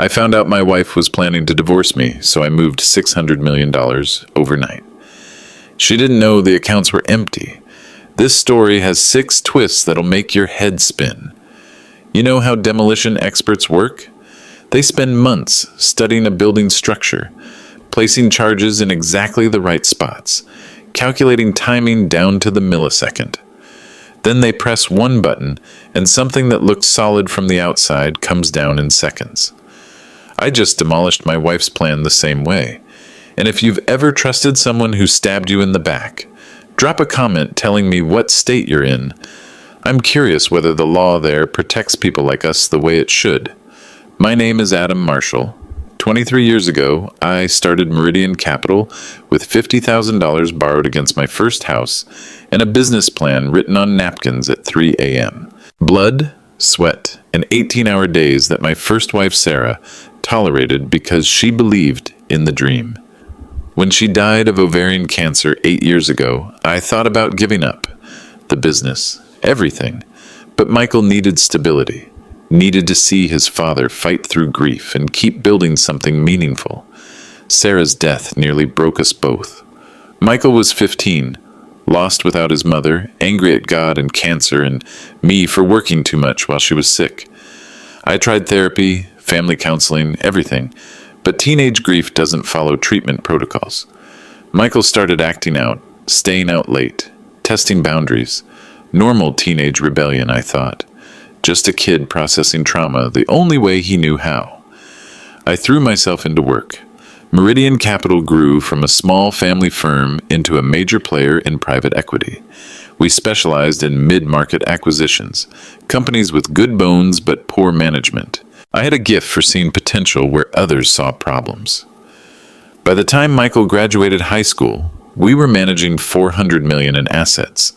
I found out my wife was planning to divorce me, so I moved $600 million overnight. She didn't know the accounts were empty. This story has 6 twists that'll make your head spin. You know how demolition experts work? They spend months studying a building structure, placing charges in exactly the right spots, calculating timing down to the millisecond. Then they press one button, and something that looks solid from the outside comes down in seconds. I just demolished my wife's plan the same way. And if you've ever trusted someone who stabbed you in the back, drop a comment telling me what state you're in. I'm curious whether the law there protects people like us the way it should. My name is Adam Marshall. 23 years ago, I started Meridian Capital with $50,000 borrowed against my first house and a business plan written on napkins at 3 a.m. Blood, sweat, and 18-hour days that my first wife, Sarah, tolerated because she believed in the dream. When she died of ovarian cancer 8 years ago, I thought about giving up. The business, everything. But Michael needed stability, needed to see his father fight through grief and keep building something meaningful. Sarah's death nearly broke us both. Michael was 15, lost without his mother, angry at God and cancer and me for working too much while she was sick. I tried therapy, family counseling, everything, but teenage grief doesn't follow treatment protocols. Michael started acting out, staying out late, testing boundaries. Normal teenage rebellion, I thought. Just a kid processing trauma the only way he knew how. I threw myself into work. Meridian Capital grew from a small family firm into a major player in private equity. We specialized in mid-market acquisitions, companies with good bones but poor management. I had a gift for seeing potential where others saw problems. By the time Michael graduated high school, we were managing $400 million in assets.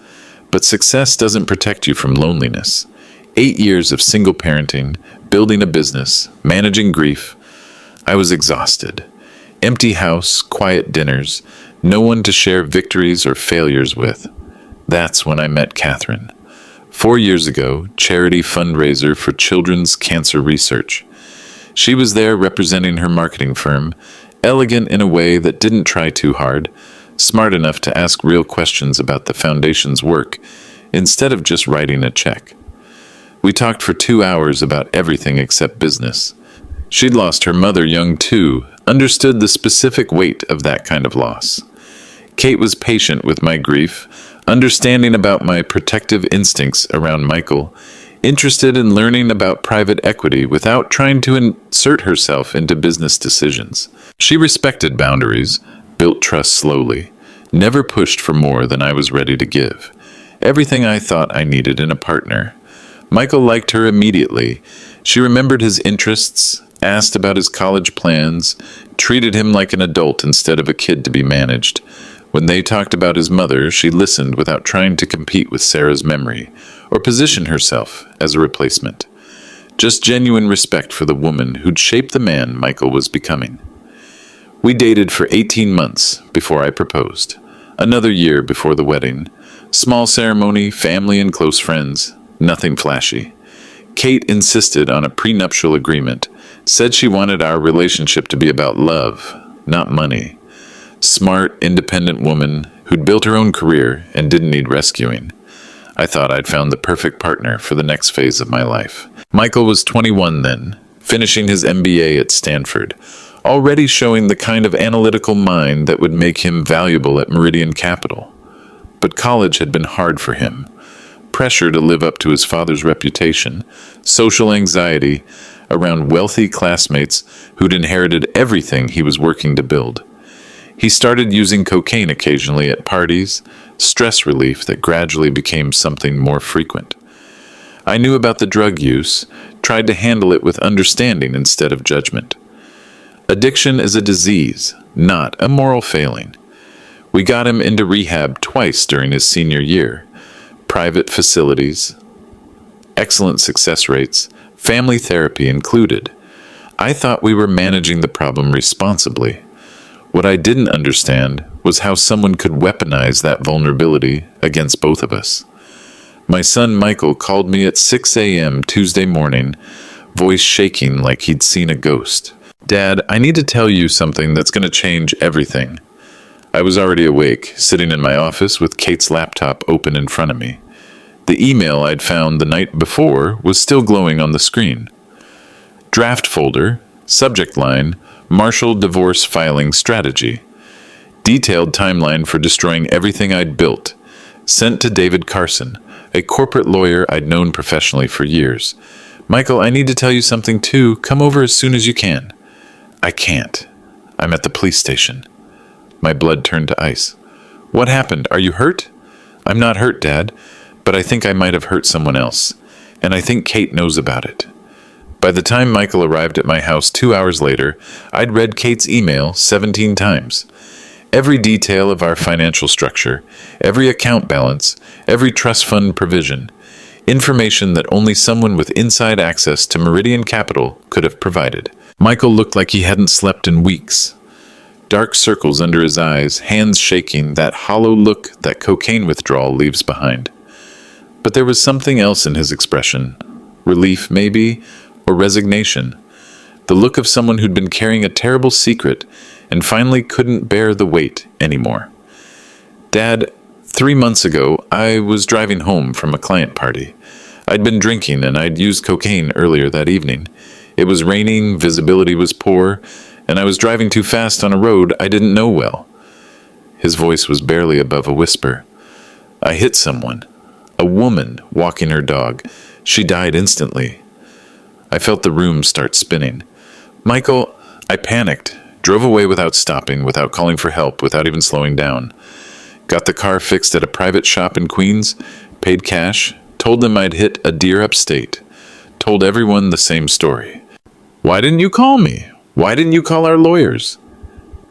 But success doesn't protect you from loneliness. 8 years of single parenting, building a business, managing grief. I was exhausted. Empty house, quiet dinners, no one to share victories or failures with. That's when I met Catherine. 4 years ago, charity fundraiser for children's cancer research. She was there representing her marketing firm, elegant in a way that didn't try too hard, smart enough to ask real questions about the foundation's work, instead of just writing a check. We talked for 2 hours about everything except business. She'd lost her mother young too, understood the specific weight of that kind of loss. Kate was patient with my grief, understanding about my protective instincts around Michael, interested in learning about private equity without trying to insert herself into business decisions. She respected boundaries, built trust slowly, never pushed for more than I was ready to give. Everything I thought I needed in a partner. Michael liked her immediately. She remembered his interests, asked about his college plans, treated him like an adult instead of a kid to be managed. When they talked about his mother, she listened without trying to compete with Sarah's memory or position herself as a replacement. Just genuine respect for the woman who'd shaped the man Michael was becoming. We dated for 18 months before I proposed. Another year before the wedding. Small ceremony, family and close friends. Nothing flashy. Kate insisted on a prenuptial agreement, said she wanted our relationship to be about love, not money. Smart, independent woman who'd built her own career and didn't need rescuing. I thought I'd found the perfect partner for the next phase of my life. Michael was 21 then, finishing his MBA at Stanford, already showing the kind of analytical mind that would make him valuable at Meridian Capital. But college had been hard for him. Pressure to live up to his father's reputation, social anxiety around wealthy classmates who'd inherited everything he was working to build. He started using cocaine occasionally at parties, stress relief that gradually became something more frequent. I knew about the drug use, tried to handle it with understanding instead of judgment. Addiction is a disease, not a moral failing. We got him into rehab twice during his senior year. Private facilities, excellent success rates, family therapy included. I thought we were managing the problem responsibly. What I didn't understand was how someone could weaponize that vulnerability against both of us. My son Michael called me at 6 a.m. Tuesday morning, voice shaking like he'd seen a ghost. "Dad, I need to tell you something that's going to change everything." I was already awake, sitting in my office with Kate's laptop open in front of me. The email I'd found the night before was still glowing on the screen. Draft folder, subject line, Marshall divorce filing strategy. Detailed timeline for destroying everything I'd built. Sent to David Carson, a corporate lawyer I'd known professionally for years. "Michael, I need to tell you something too. Come over as soon as you can." "I can't. I'm at the police station." My blood turned to ice. "What happened? Are you hurt?" "I'm not hurt, Dad, but I think I might have hurt someone else, and I think Kate knows about it." By the time Michael arrived at my house 2 hours later, I'd read Kate's email 17 times. Every detail of our financial structure, every account balance, every trust fund provision, information that only someone with inside access to Meridian Capital could have provided. Michael looked like he hadn't slept in weeks. Dark circles under his eyes, hands shaking, that hollow look that cocaine withdrawal leaves behind. But there was something else in his expression. Relief, maybe, or resignation. The look of someone who'd been carrying a terrible secret and finally couldn't bear the weight anymore. "Dad, 3 months ago, I was driving home from a client party. I'd been drinking and I'd used cocaine earlier that evening. It was raining, visibility was poor, and I was driving too fast on a road I didn't know well." His voice was barely above a whisper. "I hit someone. A woman walking her dog. She died instantly." I felt the room start spinning. "Michael," I panicked, drove away without stopping, without calling for help, without even slowing down. Got the car fixed at a private shop in Queens, paid cash, told them I'd hit a deer upstate. Told everyone the same story. "Why didn't you call me? Why didn't you call our lawyers?"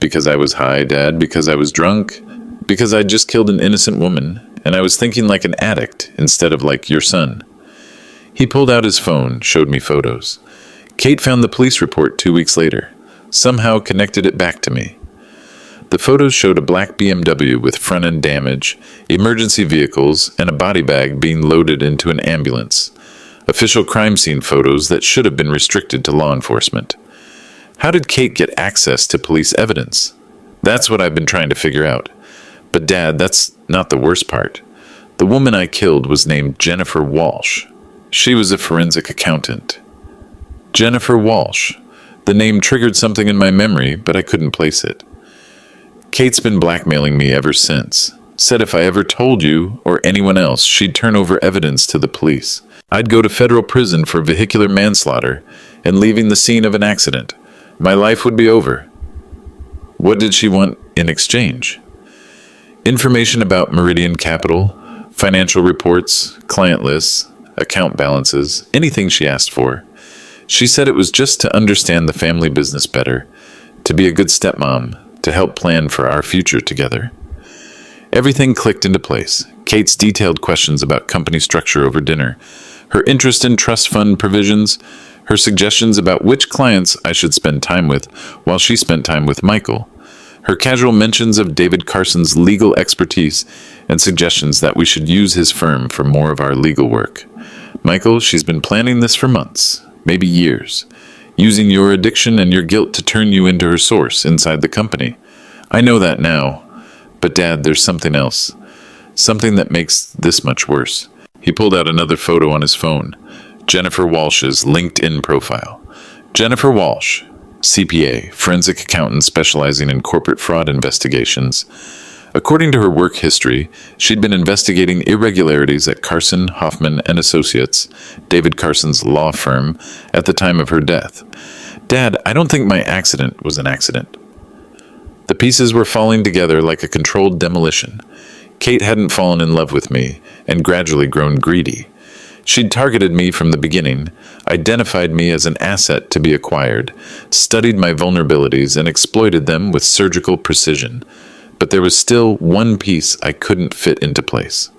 "Because I was high, Dad, because I was drunk, because I'd just killed an innocent woman, and I was thinking like an addict instead of like your son." He pulled out his phone, showed me photos. Kate found the police report 2 weeks later, somehow connected it back to me. The photos showed a black BMW with front-end damage, emergency vehicles, and a body bag being loaded into an ambulance. Official crime scene photos that should have been restricted to law enforcement. How did Kate get access to police evidence? That's what I've been trying to figure out. But Dad, that's not the worst part. The woman I killed was named Jennifer Walsh. She was a forensic accountant. Jennifer Walsh. The name triggered something in my memory, but I couldn't place it. Kate's been blackmailing me ever since. Said if I ever told you, or anyone else, she'd turn over evidence to the police. I'd go to federal prison for vehicular manslaughter and leaving the scene of an accident. My life would be over. What did she want in exchange? Information about Meridian Capital, financial reports, client lists, account balances, anything she asked for. She said it was just to understand the family business better, to be a good stepmom, to help plan for our future together. Everything clicked into place. Kate's detailed questions about company structure over dinner, her interest in trust fund provisions, her suggestions about which clients I should spend time with while she spent time with Michael, her casual mentions of David Carson's legal expertise and suggestions that we should use his firm for more of our legal work. "Michael, she's been planning this for months, maybe years, using your addiction and your guilt to turn you into her source inside the company. I know that now, but Dad, there's something else, something that makes this much worse." He pulled out another photo on his phone, Jennifer Walsh's LinkedIn profile. Jennifer Walsh, CPA, forensic accountant specializing in corporate fraud investigations. According to her work history, she'd been investigating irregularities at Carson, Hoffman and Associates, David Carson's law firm, at the time of her death. "Dad, I don't think my accident was an accident." The pieces were falling together like a controlled demolition. Kate hadn't fallen in love with me and gradually grown greedy. She'd targeted me from the beginning, identified me as an asset to be acquired, studied my vulnerabilities and exploited them with surgical precision. But there was still one piece I couldn't fit into place.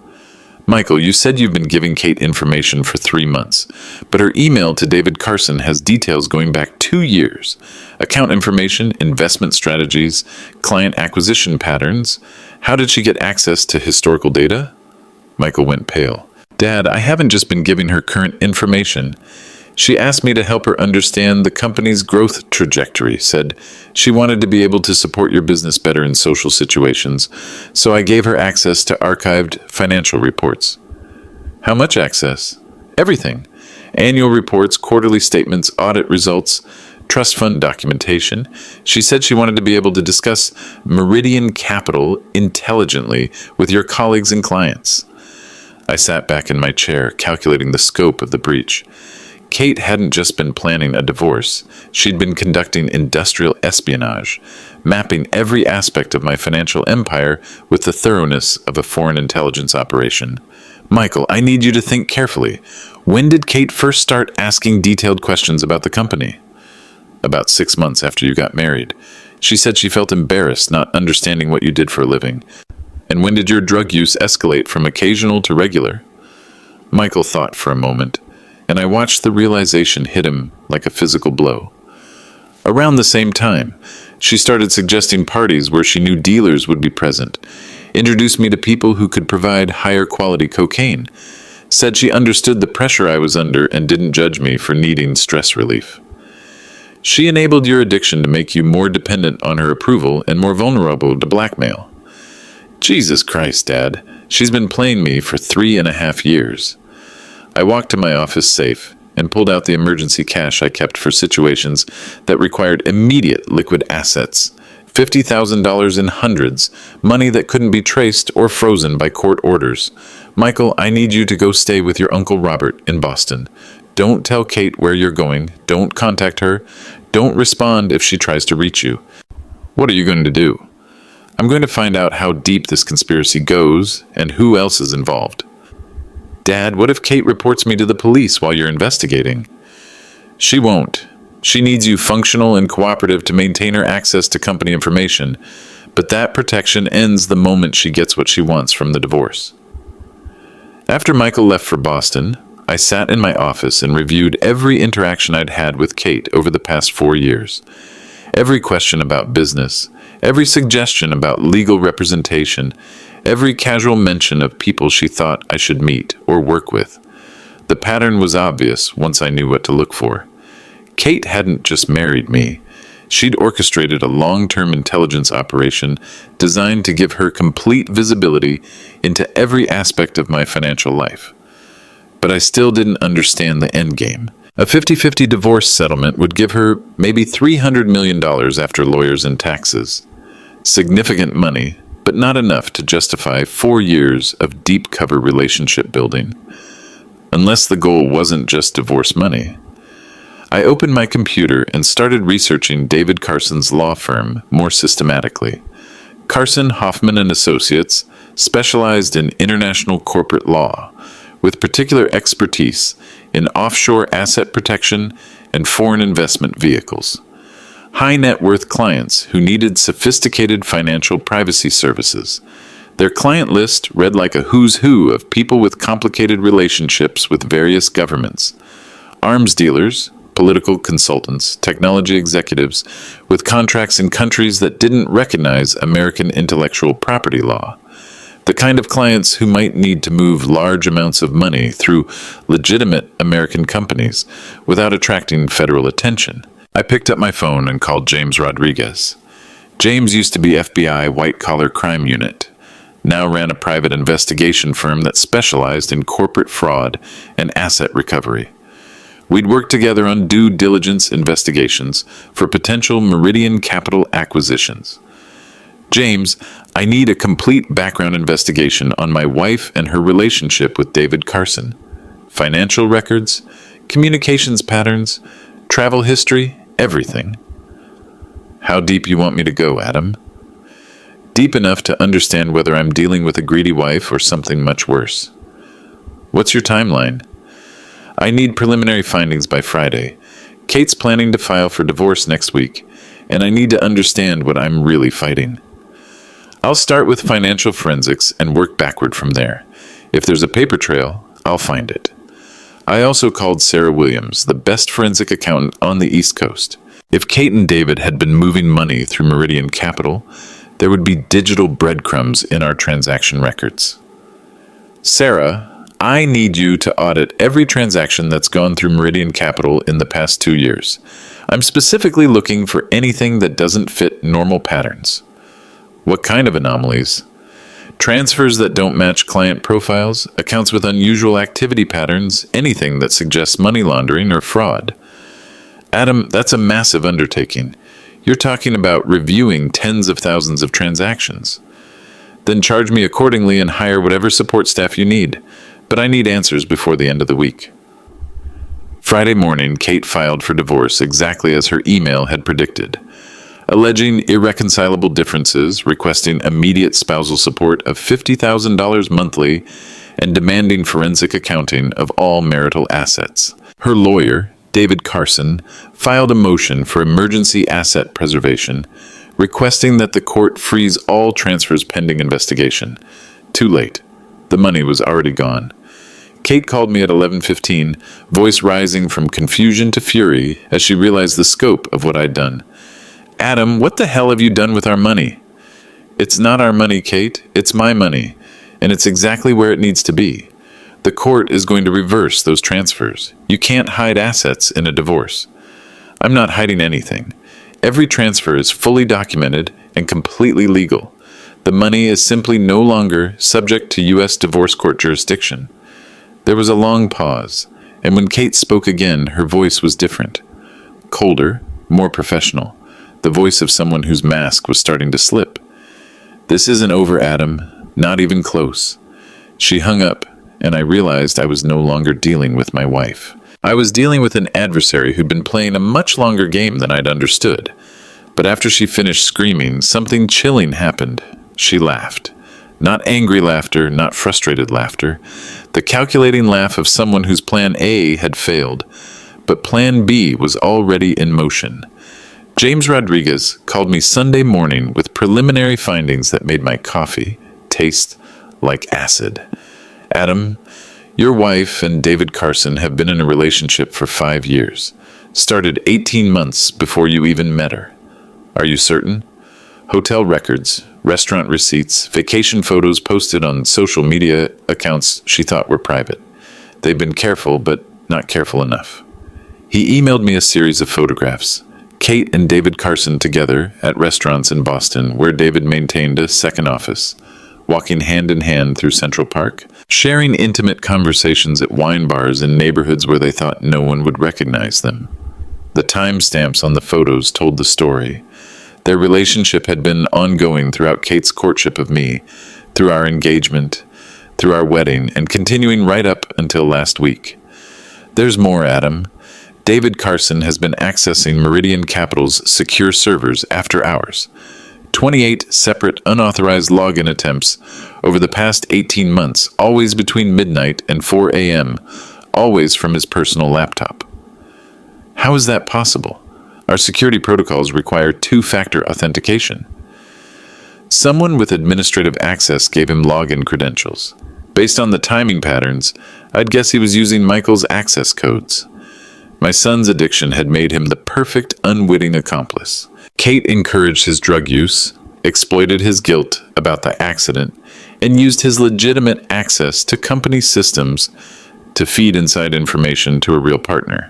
"Michael, you said you've been giving Kate information for 3 months, but her email to David Carson has details going back 2 years. Account information, investment strategies, client acquisition patterns. How did she get access to historical data?" Michael went pale. "Dad, I haven't just been giving her current information. She asked me to help her understand the company's growth trajectory, said she wanted to be able to support your business better in social situations, so I gave her access to archived financial reports. How much access? Everything. Annual reports, quarterly statements, audit results, trust fund documentation. She said she wanted to be able to discuss Meridian Capital intelligently with your colleagues and clients. I sat back in my chair, calculating the scope of the breach. Kate hadn't just been planning a divorce. She'd been conducting industrial espionage, mapping every aspect of my financial empire with the thoroughness of a foreign intelligence operation. Michael, I need you to think carefully. When did Kate first start asking detailed questions about the company? About 6 months after you got married. She said she felt embarrassed not understanding what you did for a living. And when did your drug use escalate from occasional to regular? Michael thought for a moment, and I watched the realization hit him like a physical blow. Around the same time, she started suggesting parties where she knew dealers would be present, introduced me to people who could provide higher quality cocaine, said she understood the pressure I was under and didn't judge me for needing stress relief. She enabled your addiction to make you more dependent on her approval and more vulnerable to blackmail. Jesus Christ, Dad, she's been playing me for 3.5 years. I walked to my office safe and pulled out the emergency cash I kept for situations that required immediate liquid assets. $50,000 in hundreds, money that couldn't be traced or frozen by court orders. Michael, I need you to go stay with your Uncle Robert in Boston. Don't tell Kate where you're going. Don't contact her. Don't respond if she tries to reach you. What are you going to do? I'm going to find out how deep this conspiracy goes and who else is involved. Dad, what if Kate reports me to the police while you're investigating? She won't. She needs you functional and cooperative to maintain her access to company information, but that protection ends the moment she gets what she wants from the divorce. After Michael left for Boston, I sat in my office and reviewed every interaction I'd had with Kate over the past 4 years. Every question about business, every suggestion about legal representation, every casual mention of people she thought I should meet or work with. The pattern was obvious once I knew what to look for. Kate hadn't just married me. She'd orchestrated a long-term intelligence operation designed to give her complete visibility into every aspect of my financial life. But I still didn't understand the endgame. A 50-50 divorce settlement would give her maybe $300 million after lawyers and taxes. Significant money, but not enough to justify 4 years of deep cover relationship building. Unless the goal wasn't just divorce money. I opened my computer and started researching David Carson's law firm more systematically. Carson, Hoffman & Associates specialized in international corporate law, with particular expertise in offshore asset protection and foreign investment vehicles. High net worth clients who needed sophisticated financial privacy services. Their client list read like a who's who of people with complicated relationships with various governments. Arms dealers, political consultants, technology executives with contracts in countries that didn't recognize American intellectual property law. The kind of clients who might need to move large amounts of money through legitimate American companies without attracting federal attention. I picked up my phone and called James Rodriguez. James used to be FBI white-collar crime unit, now ran a private investigation firm that specialized in corporate fraud and asset recovery. We'd worked together on due diligence investigations for potential Meridian Capital acquisitions. James, I need a complete background investigation on my wife and her relationship with David Carson. Financial records, communications patterns, travel history, everything. How deep you want me to go, Adam? Deep enough to understand whether I'm dealing with a greedy wife or something much worse. What's your timeline? I need preliminary findings by Friday. Kate's planning to file for divorce next week, and I need to understand what I'm really fighting. I'll start with financial forensics and work backward from there. If there's a paper trail, I'll find it. I also called Sarah Williams, the best forensic accountant on the East Coast. If Kate and David had been moving money through Meridian Capital, there would be digital breadcrumbs in our transaction records. Sarah, I need you to audit every transaction that's gone through Meridian Capital in the past 2 years. I'm specifically looking for anything that doesn't fit normal patterns. What kind of anomalies? Transfers that don't match client profiles, accounts with unusual activity patterns, anything that suggests money laundering or fraud. Adam, that's a massive undertaking. You're talking about reviewing tens of thousands of transactions. Then charge me accordingly and hire whatever support staff you need. But I need answers before the end of the week. Friday morning, Kate filed for divorce exactly as her email had predicted, alleging irreconcilable differences, requesting immediate spousal support of $50,000 monthly, and demanding forensic accounting of all marital assets. Her lawyer, David Carson, filed a motion for emergency asset preservation, requesting that the court freeze all transfers pending investigation. Too late. The money was already gone. Kate called me at 11:15, voice rising from confusion to fury as she realized the scope of what I'd done. Adam, what the hell have you done with our money? It's not our money, Kate. It's my money, and it's exactly where it needs to be. The court is going to reverse those transfers. You can't hide assets in a divorce. I'm not hiding anything. Every transfer is fully documented and completely legal. The money is simply no longer subject to U.S. divorce court jurisdiction. There was a long pause, and when Kate spoke again, her voice was different. Colder, more professional, the voice of someone whose mask was starting to slip. This isn't over, Adam, not even close. She hung up, and I realized I was no longer dealing with my wife. I was dealing with an adversary who'd been playing a much longer game than I'd understood. But after she finished screaming, something chilling happened. She laughed. Not angry laughter, not frustrated laughter. The calculating laugh of someone whose plan A had failed, but plan B was already in motion. James Rodriguez called me Sunday morning with preliminary findings that made my coffee taste like acid. Adam, your wife and David Carson have been in a relationship for 5 years. Started 18 months before you even met her. Are you certain? Hotel records, restaurant receipts, vacation photos posted on social media accounts she thought were private. They've been careful, but not careful enough. He emailed me a series of photographs. Kate and David Carson together at restaurants in Boston, where David maintained a second office, walking hand in hand through Central Park, sharing intimate conversations at wine bars in neighborhoods where they thought no one would recognize them. The timestamps on the photos told the story. Their relationship had been ongoing throughout Kate's courtship of me, through our engagement, through our wedding, and continuing right up until last week. There's more, Adam. David Carson has been accessing Meridian Capital's secure servers after hours. 28 separate unauthorized login attempts over the past 18 months, always between midnight and 4 a.m., always from his personal laptop. How is that possible? Our security protocols require two-factor authentication. Someone with administrative access gave him login credentials. Based on the timing patterns, I'd guess he was using Michael's access codes. My son's addiction had made him the perfect unwitting accomplice. Kate encouraged his drug use, exploited his guilt about the accident, and used his legitimate access to company systems to feed inside information to a real partner.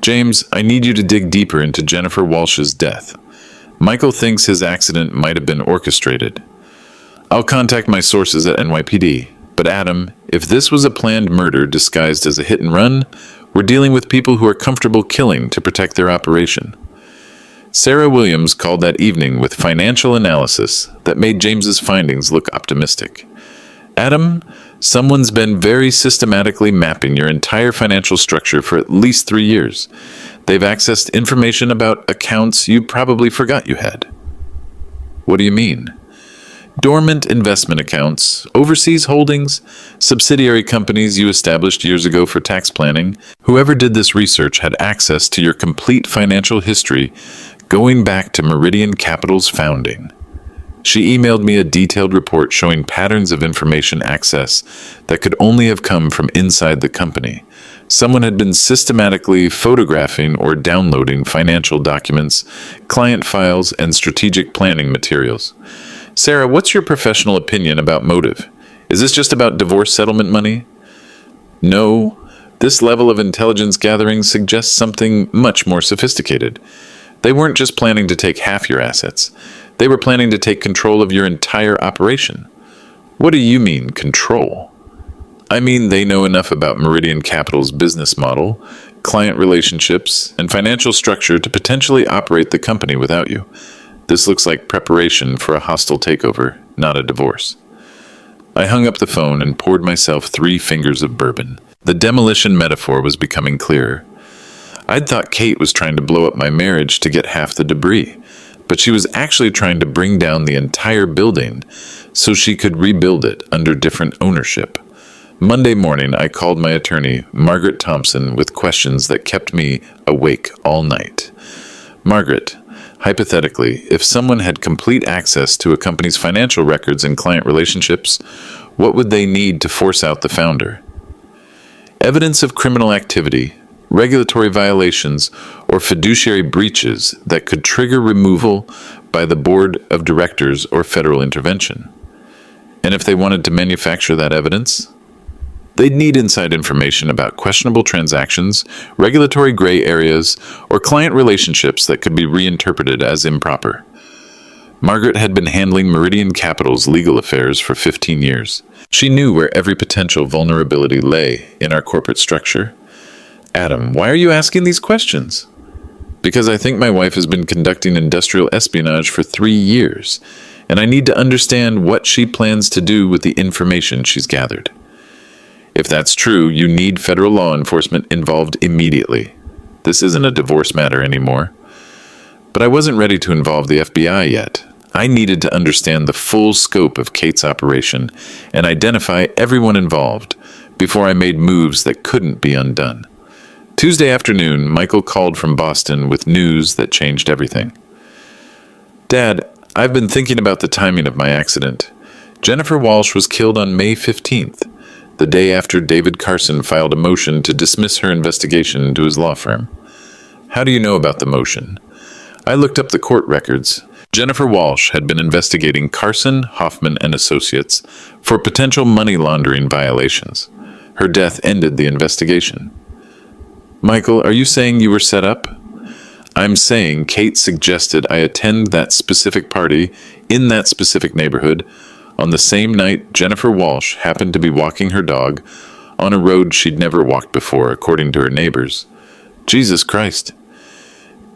James, I need you to dig deeper into Jennifer Walsh's death. Michael thinks his accident might have been orchestrated. I'll contact my sources at NYPD. But Adam, if this was a planned murder disguised as a hit and run, we're dealing with people who are comfortable killing to protect their operation. Sarah Williams called that evening with financial analysis that made James's findings look optimistic. Adam, someone's been very systematically mapping your entire financial structure for at least 3 years. They've accessed information about accounts you probably forgot you had. What do you mean? Dormant investment accounts, overseas holdings, subsidiary companies you established years ago for tax planning. Whoever did this research had access to your complete financial history going back to Meridian Capital's founding. She emailed me a detailed report showing patterns of information access that could only have come from inside the company. Someone had been systematically photographing or downloading financial documents, client files, and strategic planning materials. Sarah, what's your professional opinion about motive? Is this just about divorce settlement money? No, this level of intelligence gathering suggests something much more sophisticated. They weren't just planning to take half your assets. They were planning to take control of your entire operation. What do you mean, control? I mean, they know enough about Meridian Capital's business model, client relationships, and financial structure to potentially operate the company without you. This looks like preparation for a hostile takeover, not a divorce. I hung up the phone and poured myself 3 fingers of bourbon. The demolition metaphor was becoming clearer. I'd thought Kate was trying to blow up my marriage to get half the debris, but she was actually trying to bring down the entire building so she could rebuild it under different ownership. Monday morning, I called my attorney, Margaret Thompson, with questions that kept me awake all night. Margaret, hypothetically, if someone had complete access to a company's financial records and client relationships, what would they need to force out the founder? Evidence of criminal activity, regulatory violations, or fiduciary breaches that could trigger removal by the board of directors or federal intervention. And if they wanted to manufacture that evidence, they'd need inside information about questionable transactions, regulatory gray areas, or client relationships that could be reinterpreted as improper. Margaret had been handling Meridian Capital's legal affairs for 15 years. She knew where every potential vulnerability lay in our corporate structure. Adam, why are you asking these questions? Because I think my wife has been conducting industrial espionage for 3 years, and I need to understand what she plans to do with the information she's gathered. If that's true, you need federal law enforcement involved immediately. This isn't a divorce matter anymore. But I wasn't ready to involve the FBI yet. I needed to understand the full scope of Kate's operation and identify everyone involved before I made moves that couldn't be undone. Tuesday afternoon, Michael called from Boston with news that changed everything. Dad, I've been thinking about the timing of my accident. Jennifer Walsh was killed on May 15th. The day after David Carson filed a motion to dismiss her investigation into his law firm. How do you know about the motion? I looked up the court records. Jennifer Walsh had been investigating Carson, Hoffman, and Associates for potential money laundering violations. Her death ended the investigation. Michael, are you saying you were set up? I'm saying Kate suggested I attend that specific party in that specific neighborhood on the same night Jennifer Walsh happened to be walking her dog on a road she'd never walked before, according to her neighbors. Jesus Christ.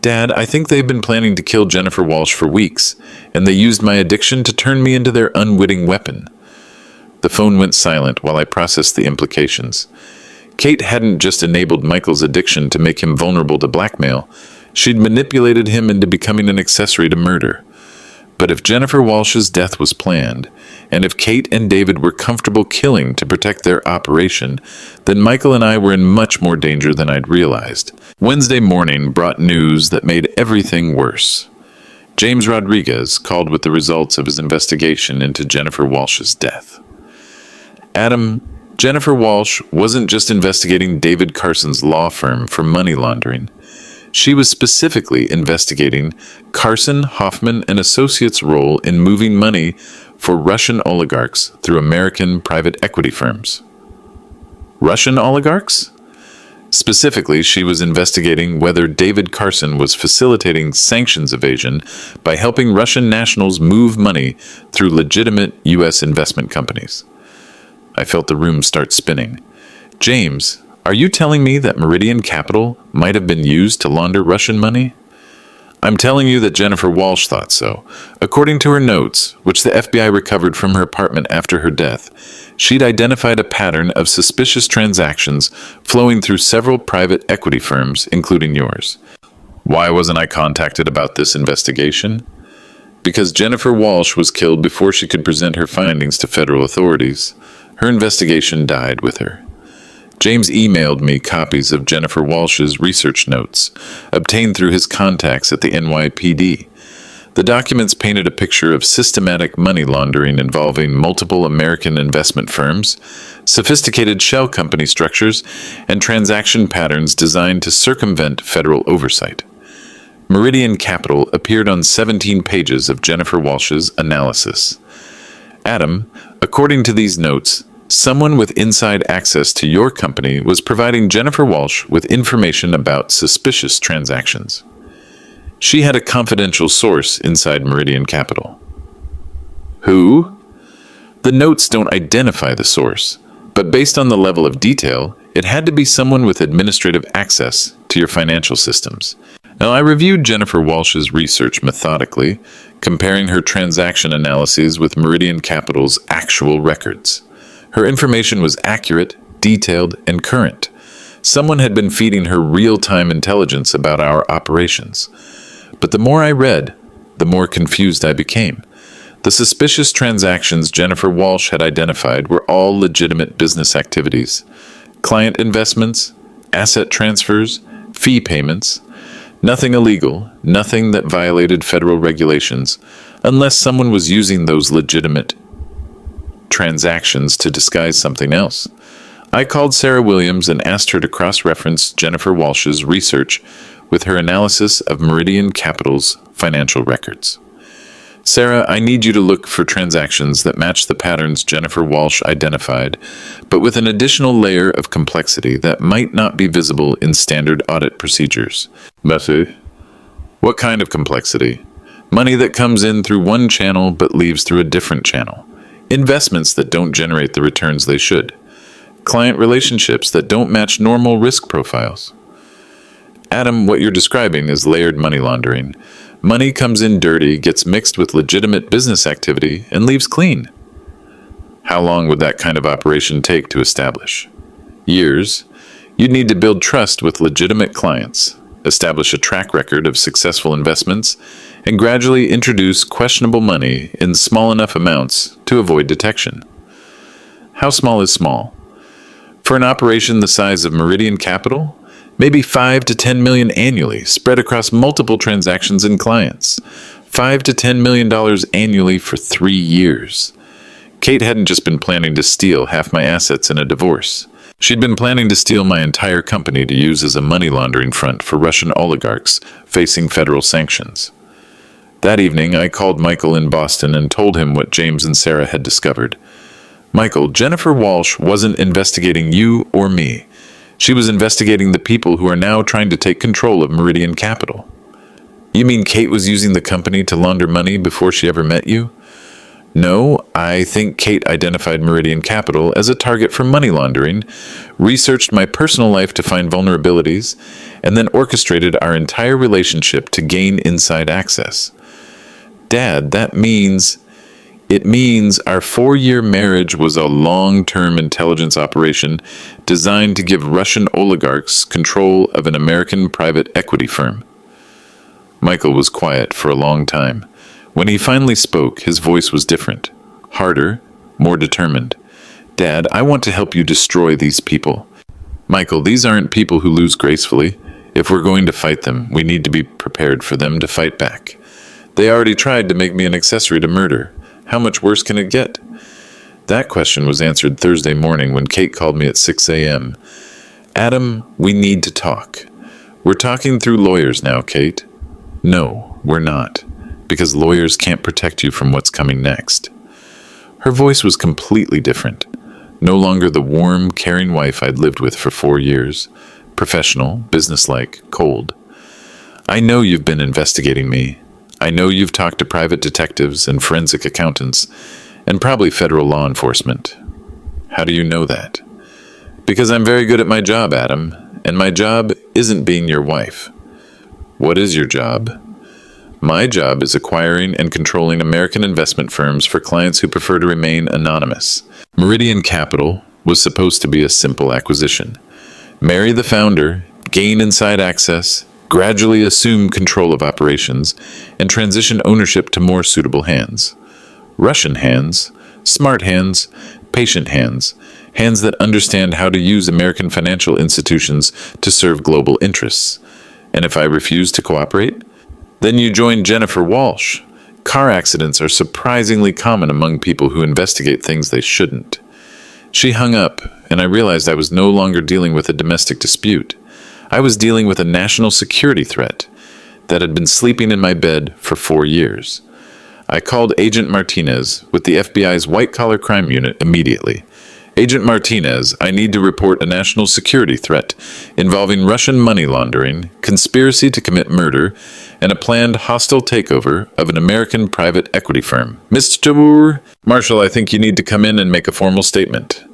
Dad, I think they've been planning to kill Jennifer Walsh for weeks, and they used my addiction to turn me into their unwitting weapon. The phone went silent while I processed the implications. Kate hadn't just enabled Michael's addiction to make him vulnerable to blackmail. She'd manipulated him into becoming an accessory to murder. But if Jennifer Walsh's death was planned, and if Kate and David were comfortable killing to protect their operation, then Michael and I were in much more danger than I'd realized. Wednesday morning brought news that made everything worse. James Rodriguez called with the results of his investigation into Jennifer Walsh's death. Adam, Jennifer Walsh wasn't just investigating David Carson's law firm for money laundering. She was specifically investigating Carson, Hoffman, and Associates' role in moving money for Russian oligarchs through American private equity firms. Russian oligarchs? Specifically, she was investigating whether David Carson was facilitating sanctions evasion by helping Russian nationals move money through legitimate U.S. investment companies. I felt the room start spinning. James, are you telling me that Meridian Capital might have been used to launder Russian money? I'm telling you that Jennifer Walsh thought so. According to her notes, which the FBI recovered from her apartment after her death, she'd identified a pattern of suspicious transactions flowing through several private equity firms, including yours. Why wasn't I contacted about this investigation? Because Jennifer Walsh was killed before she could present her findings to federal authorities. Her investigation died with her. James emailed me copies of Jennifer Walsh's research notes, obtained through his contacts at the NYPD. The documents painted a picture of systematic money laundering involving multiple American investment firms, sophisticated shell company structures, and transaction patterns designed to circumvent federal oversight. Meridian Capital appeared on 17 pages of Jennifer Walsh's analysis. Adam, according to these notes, Someone with inside access to your company was providing Jennifer Walsh with information about suspicious transactions. She had a confidential source inside Meridian Capital. Who? The notes don't identify the source, but based on the level of detail, it had to be someone with administrative access to your financial systems. Now, I reviewed Jennifer Walsh's research methodically, comparing her transaction analyses with Meridian Capital's actual records. Her information was accurate, detailed, and current. Someone had been feeding her real-time intelligence about our operations. But the more I read, the more confused I became. The suspicious transactions Jennifer Walsh had identified were all legitimate business activities. Client investments, asset transfers, fee payments. Nothing illegal, nothing that violated federal regulations, unless someone was using those legitimate transactions to disguise something else. I called Sarah Williams and asked her to cross-reference Jennifer Walsh's research with her analysis of Meridian Capital's financial records. Sarah, I need you to look for transactions that match the patterns Jennifer Walsh identified, but with an additional layer of complexity that might not be visible in standard audit procedures. Messy. What kind of complexity? Money that comes in through one channel but leaves through a different channel. Investments that don't generate the returns they should. Client relationships that don't match normal risk profiles. Adam, what you're describing is layered money laundering. Money comes in dirty, gets mixed with legitimate business activity, and leaves clean. How long would that kind of operation take to establish? Years. You'd need to build trust with legitimate clients, establish a track record of successful investments, and gradually introduce questionable money in small enough amounts to avoid detection. How small is small? For an operation the size of Meridian Capital, maybe 5 to 10 million annually, spread across multiple transactions and clients. $5 to $10 million annually for 3 years. Kate hadn't just been planning to steal half my assets in a divorce. She'd been planning to steal my entire company to use as a money laundering front for Russian oligarchs facing federal sanctions. That evening, I called Michael in Boston and told him what James and Sarah had discovered. Michael, Jennifer Walsh wasn't investigating you or me. She was investigating the people who are now trying to take control of Meridian Capital. You mean Kate was using the company to launder money before she ever met you? No, I think Kate identified Meridian Capital as a target for money laundering, researched my personal life to find vulnerabilities, and then orchestrated our entire relationship to gain inside access. Dad, it means our 4-year marriage was a long-term intelligence operation designed to give Russian oligarchs control of an American private equity firm. Michael was quiet for a long time. When he finally spoke, his voice was different, harder, more determined. Dad, I want to help you destroy these people. Michael, these aren't people who lose gracefully. If we're going to fight them, we need to be prepared for them to fight back. They already tried to make me an accessory to murder. How much worse can it get? That question was answered Thursday morning when Kate called me at 6 a.m. Adam, we need to talk. We're talking through lawyers now, Kate. No, we're not, because lawyers can't protect you from what's coming next. Her voice was completely different. No longer the warm, caring wife I'd lived with for 4 years. Professional, businesslike, cold. I know you've been investigating me. I know you've talked to private detectives and forensic accountants, and probably federal law enforcement. How do you know that? Because I'm very good at my job, Adam, and my job isn't being your wife. What is your job? My job is acquiring and controlling American investment firms for clients who prefer to remain anonymous. Meridian Capital was supposed to be a simple acquisition. Marry the founder, gain inside access, gradually assume control of operations, and transition ownership to more suitable hands. Russian hands, smart hands, patient hands, hands that understand how to use American financial institutions to serve global interests. And if I refuse to cooperate, then you join Jennifer Walsh. Car accidents are surprisingly common among people who investigate things they shouldn't. She hung up, and I realized I was no longer dealing with a domestic dispute. I was dealing with a national security threat that had been sleeping in my bed for 4 years. I called Agent Martinez with the FBI's white-collar crime unit immediately. Agent Martinez, I need to report a national security threat involving Russian money laundering, conspiracy to commit murder, and a planned hostile takeover of an American private equity firm. Mr. Marshall, I think you need to come in and make a formal statement.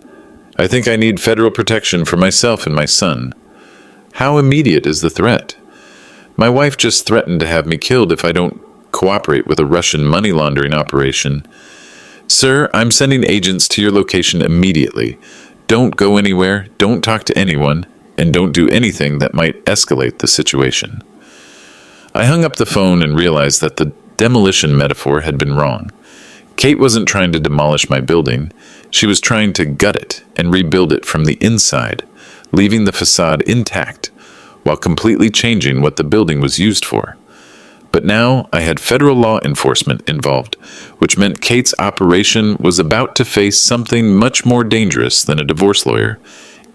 I think I need federal protection for myself and my son. How immediate is the threat? My wife just threatened to have me killed if I don't cooperate with a Russian money laundering operation. Sir, I'm sending agents to your location immediately. Don't go anywhere, don't talk to anyone, and don't do anything that might escalate the situation. I hung up the phone and realized that the demolition metaphor had been wrong. Kate wasn't trying to demolish my building. She was trying to gut it and rebuild it from the inside, leaving the facade intact, while completely changing what the building was used for. But now I had federal law enforcement involved, which meant Kate's operation was about to face something much more dangerous than a divorce lawyer.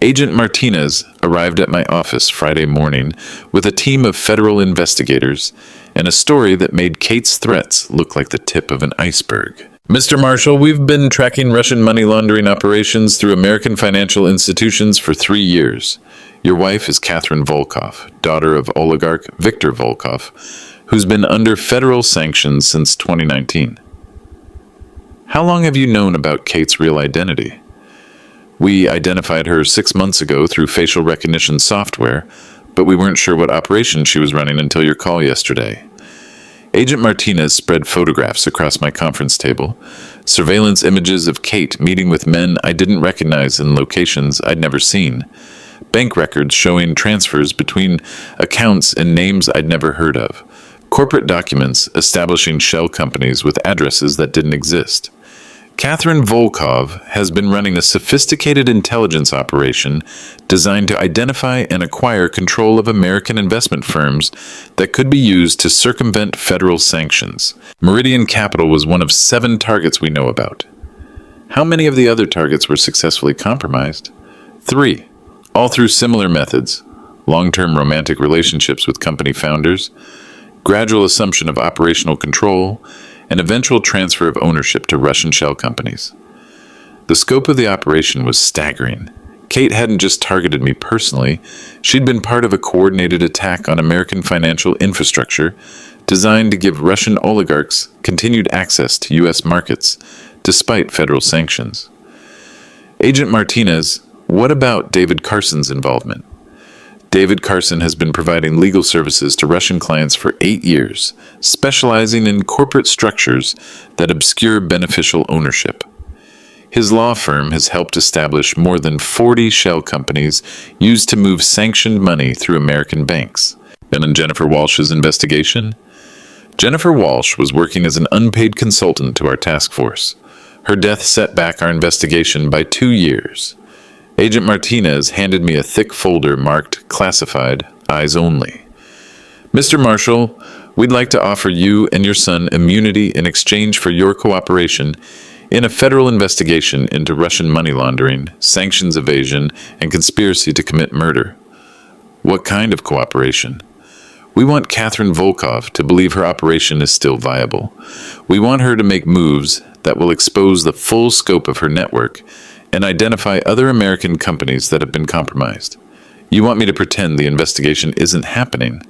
Agent Martinez arrived at my office Friday morning with a team of federal investigators and a story that made Kate's threats look like the tip of an iceberg. Mr. Marshall, we've been tracking Russian money laundering operations through American financial institutions for 3 years. Your wife is Catherine Volkov, daughter of oligarch Viktor Volkov, who's been under federal sanctions since 2019. How long have you known about Kate's real identity? We identified her 6 months ago through facial recognition software, but we weren't sure what operation she was running until your call yesterday. Agent Martinez spread photographs across my conference table, surveillance images of Kate meeting with men I didn't recognize in locations I'd never seen, bank records showing transfers between accounts and names I'd never heard of, corporate documents establishing shell companies with addresses that didn't exist. Catherine Volkov has been running a sophisticated intelligence operation designed to identify and acquire control of American investment firms that could be used to circumvent federal sanctions. Meridian Capital was one of 7 targets we know about. How many of the other targets were successfully compromised? 3, all through similar methods: long-term romantic relationships with company founders, gradual assumption of operational control, and eventual transfer of ownership to Russian shell companies. The scope of the operation was staggering. Kate hadn't just targeted me personally, she'd been part of a coordinated attack on American financial infrastructure designed to give Russian oligarchs continued access to U.S. markets, despite federal sanctions. Agent Martinez, what about David Carson's involvement? David Carson has been providing legal services to Russian clients for 8 years, specializing in corporate structures that obscure beneficial ownership. His law firm has helped establish more than 40 shell companies used to move sanctioned money through American banks. And in Jennifer Walsh's investigation? Jennifer Walsh was working as an unpaid consultant to our task force. Her death set back our investigation by 2 years. Agent Martinez handed me a thick folder marked Classified, Eyes Only. Mr. Marshall, we'd like to offer you and your son immunity in exchange for your cooperation in a federal investigation into Russian money laundering, sanctions evasion, and conspiracy to commit murder. What kind of cooperation? We want Catherine Volkov to believe her operation is still viable. We want her to make moves that will expose the full scope of her network and identify other American companies that have been compromised. You want me to pretend the investigation isn't happening.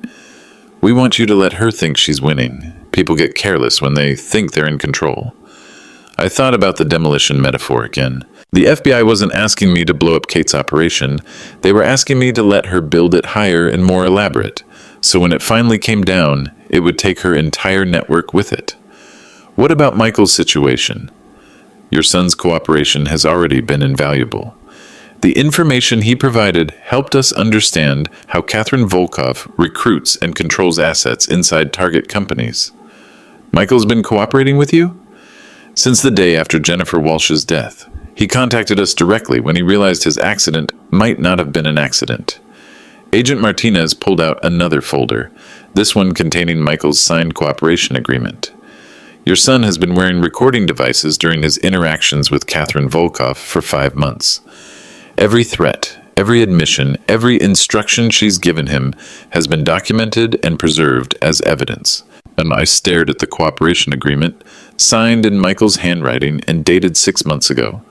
We want you to let her think she's winning. People get careless when they think they're in control. I thought about the demolition metaphor again. The FBI wasn't asking me to blow up Kate's operation. They were asking me to let her build it higher and more elaborate, so when it finally came down, it would take her entire network with it. What about Michael's situation? Your son's cooperation has already been invaluable. The information he provided helped us understand how Catherine Volkov recruits and controls assets inside target companies. Michael's been cooperating with you? Since the day after Jennifer Walsh's death, he contacted us directly when he realized his accident might not have been an accident. Agent Martinez pulled out another folder, this one containing Michael's signed cooperation agreement. Your son has been wearing recording devices during his interactions with Catherine Volkov for 5 months. Every threat, every admission, every instruction she's given him has been documented and preserved as evidence. And I stared at the cooperation agreement, signed in Michael's handwriting and dated 6 months ago.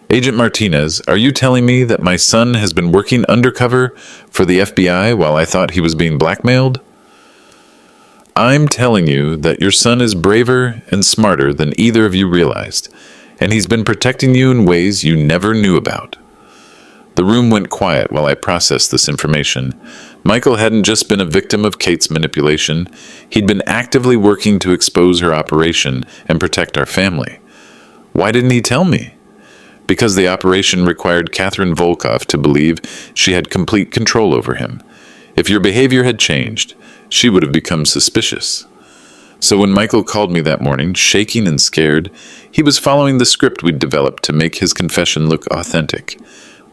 Agent Martinez, are you telling me that my son has been working undercover for the FBI while I thought he was being blackmailed? I'm telling you that your son is braver and smarter than either of you realized, and he's been protecting you in ways you never knew about. The room went quiet while I processed this information. Michael hadn't just been a victim of Kate's manipulation, he'd been actively working to expose her operation and protect our family. Why didn't he tell me? Because the operation required Catherine Volkov to believe she had complete control over him. If your behavior had changed, she would have become suspicious. So when Michael called me that morning, shaking and scared, he was following the script we'd developed to make his confession look authentic.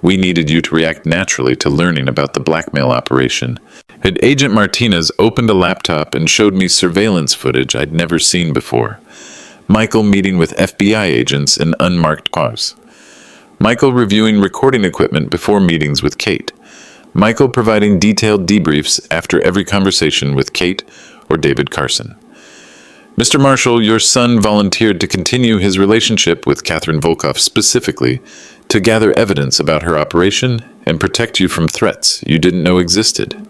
We needed you to react naturally to learning about the blackmail operation. And Agent Martinez opened a laptop and showed me surveillance footage I'd never seen before. Michael meeting with FBI agents in unmarked cars. Michael reviewing recording equipment before meetings with Kate. Michael providing detailed debriefs after every conversation with Kate or David Carson. Mr. Marshall, your son volunteered to continue his relationship with Catherine Volkov specifically to gather evidence about her operation and protect you from threats you didn't know existed.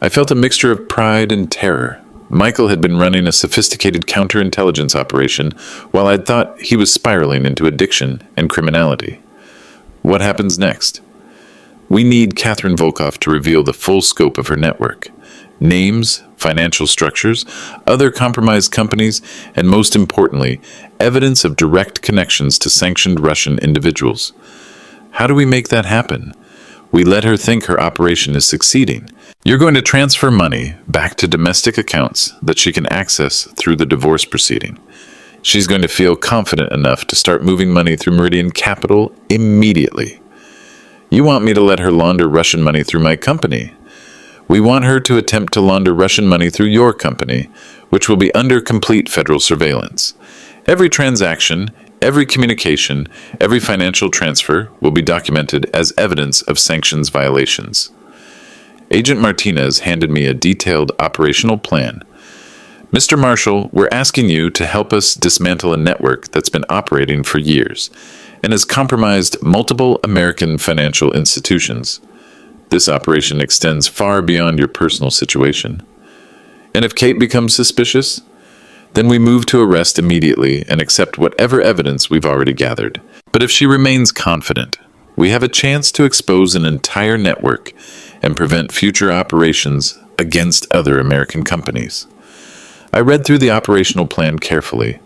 I felt a mixture of pride and terror. Michael had been running a sophisticated counterintelligence operation while I'd thought he was spiraling into addiction and criminality. What happens next? We need Catherine Volkov to reveal the full scope of her network. Names, financial structures, other compromised companies, and most importantly, evidence of direct connections to sanctioned Russian individuals. How do we make that happen? We let her think her operation is succeeding. You're going to transfer money back to domestic accounts that she can access through the divorce proceeding. She's going to feel confident enough to start moving money through Meridian Capital immediately. You want me to let her launder Russian money through my company. We want her to attempt to launder Russian money through your company, which will be under complete federal surveillance. Every transaction, every communication, every financial transfer will be documented as evidence of sanctions violations. Agent Martinez handed me a detailed operational plan. Mr. Marshall, we're asking you to help us dismantle a network that's been operating for years and has compromised multiple American financial institutions. This operation extends far beyond your personal situation. And if Kate becomes suspicious, then we move to arrest immediately and accept whatever evidence we've already gathered. But if she remains confident, we have a chance to expose an entire network and prevent future operations against other American companies. I read through the operational plan carefully.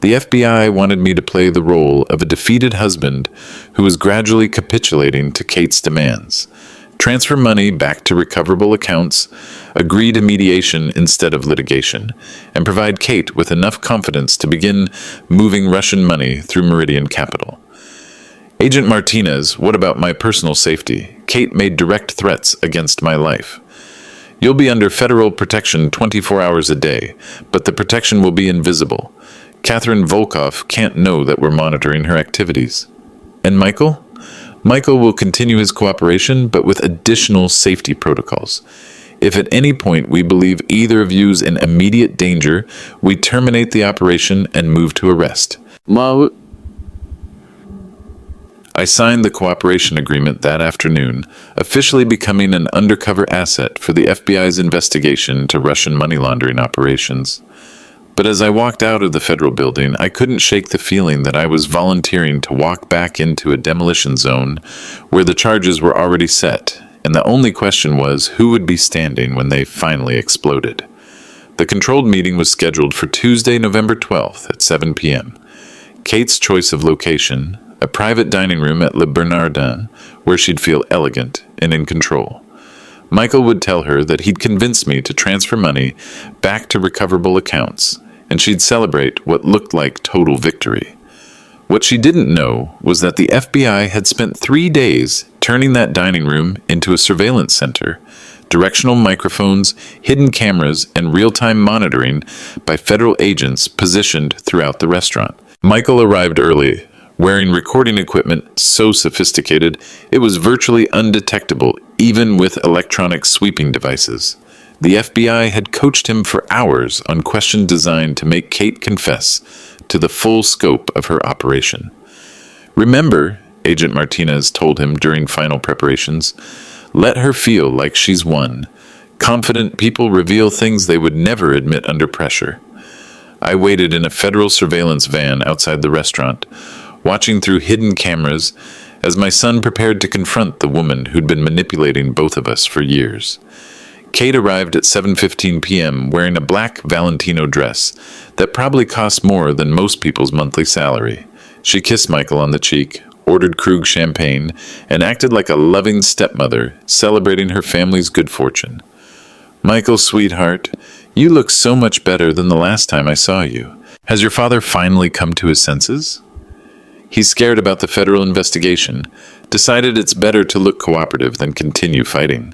The FBI wanted me to play the role of a defeated husband who was gradually capitulating to Kate's demands. Transfer money back to recoverable accounts, agree to mediation instead of litigation, and provide Kate with enough confidence to begin moving Russian money through Meridian Capital. Agent Martinez, what about my personal safety? Kate made direct threats against my life. You'll be under federal protection 24 hours a day, but the protection will be invisible. Catherine Volkov can't know that we're monitoring her activities. And Michael? Michael will continue his cooperation, but with additional safety protocols. If at any point we believe either of you's in immediate danger, we terminate the operation and move to arrest. I signed the cooperation agreement that afternoon, officially becoming an undercover asset for the FBI's investigation to Russian money laundering operations. But as I walked out of the federal building, I couldn't shake the feeling that I was volunteering to walk back into a demolition zone where the charges were already set, and the only question was who would be standing when they finally exploded. The controlled meeting was scheduled for Tuesday, November 12th at 7 p.m. Kate's choice of location, a private dining room at Le Bernardin, where she'd feel elegant and in control. Michael would tell her that he'd convinced me to transfer money back to recoverable accounts, and she'd celebrate what looked like total victory. What she didn't know was that the FBI had spent 3 days turning that dining room into a surveillance center, directional microphones, hidden cameras, and real-time monitoring by federal agents positioned throughout the restaurant. Michael arrived early, wearing recording equipment so sophisticated it was virtually undetectable even with electronic sweeping devices. The FBI had coached him for hours on questions designed to make Kate confess to the full scope of her operation. Remember, Agent Martinez told him during final preparations, let her feel like she's won. Confident people reveal things they would never admit under pressure. I waited in a federal surveillance van outside the restaurant, watching through hidden cameras as my son prepared to confront the woman who'd been manipulating both of us for years. Kate arrived at 7:15 p.m. wearing a black Valentino dress that probably cost more than most people's monthly salary. She kissed Michael on the cheek, ordered Krug champagne, and acted like a loving stepmother celebrating her family's good fortune. Michael, sweetheart, you look so much better than the last time I saw you. Has your father finally come to his senses? He's scared about the federal investigation, decided it's better to look cooperative than continue fighting.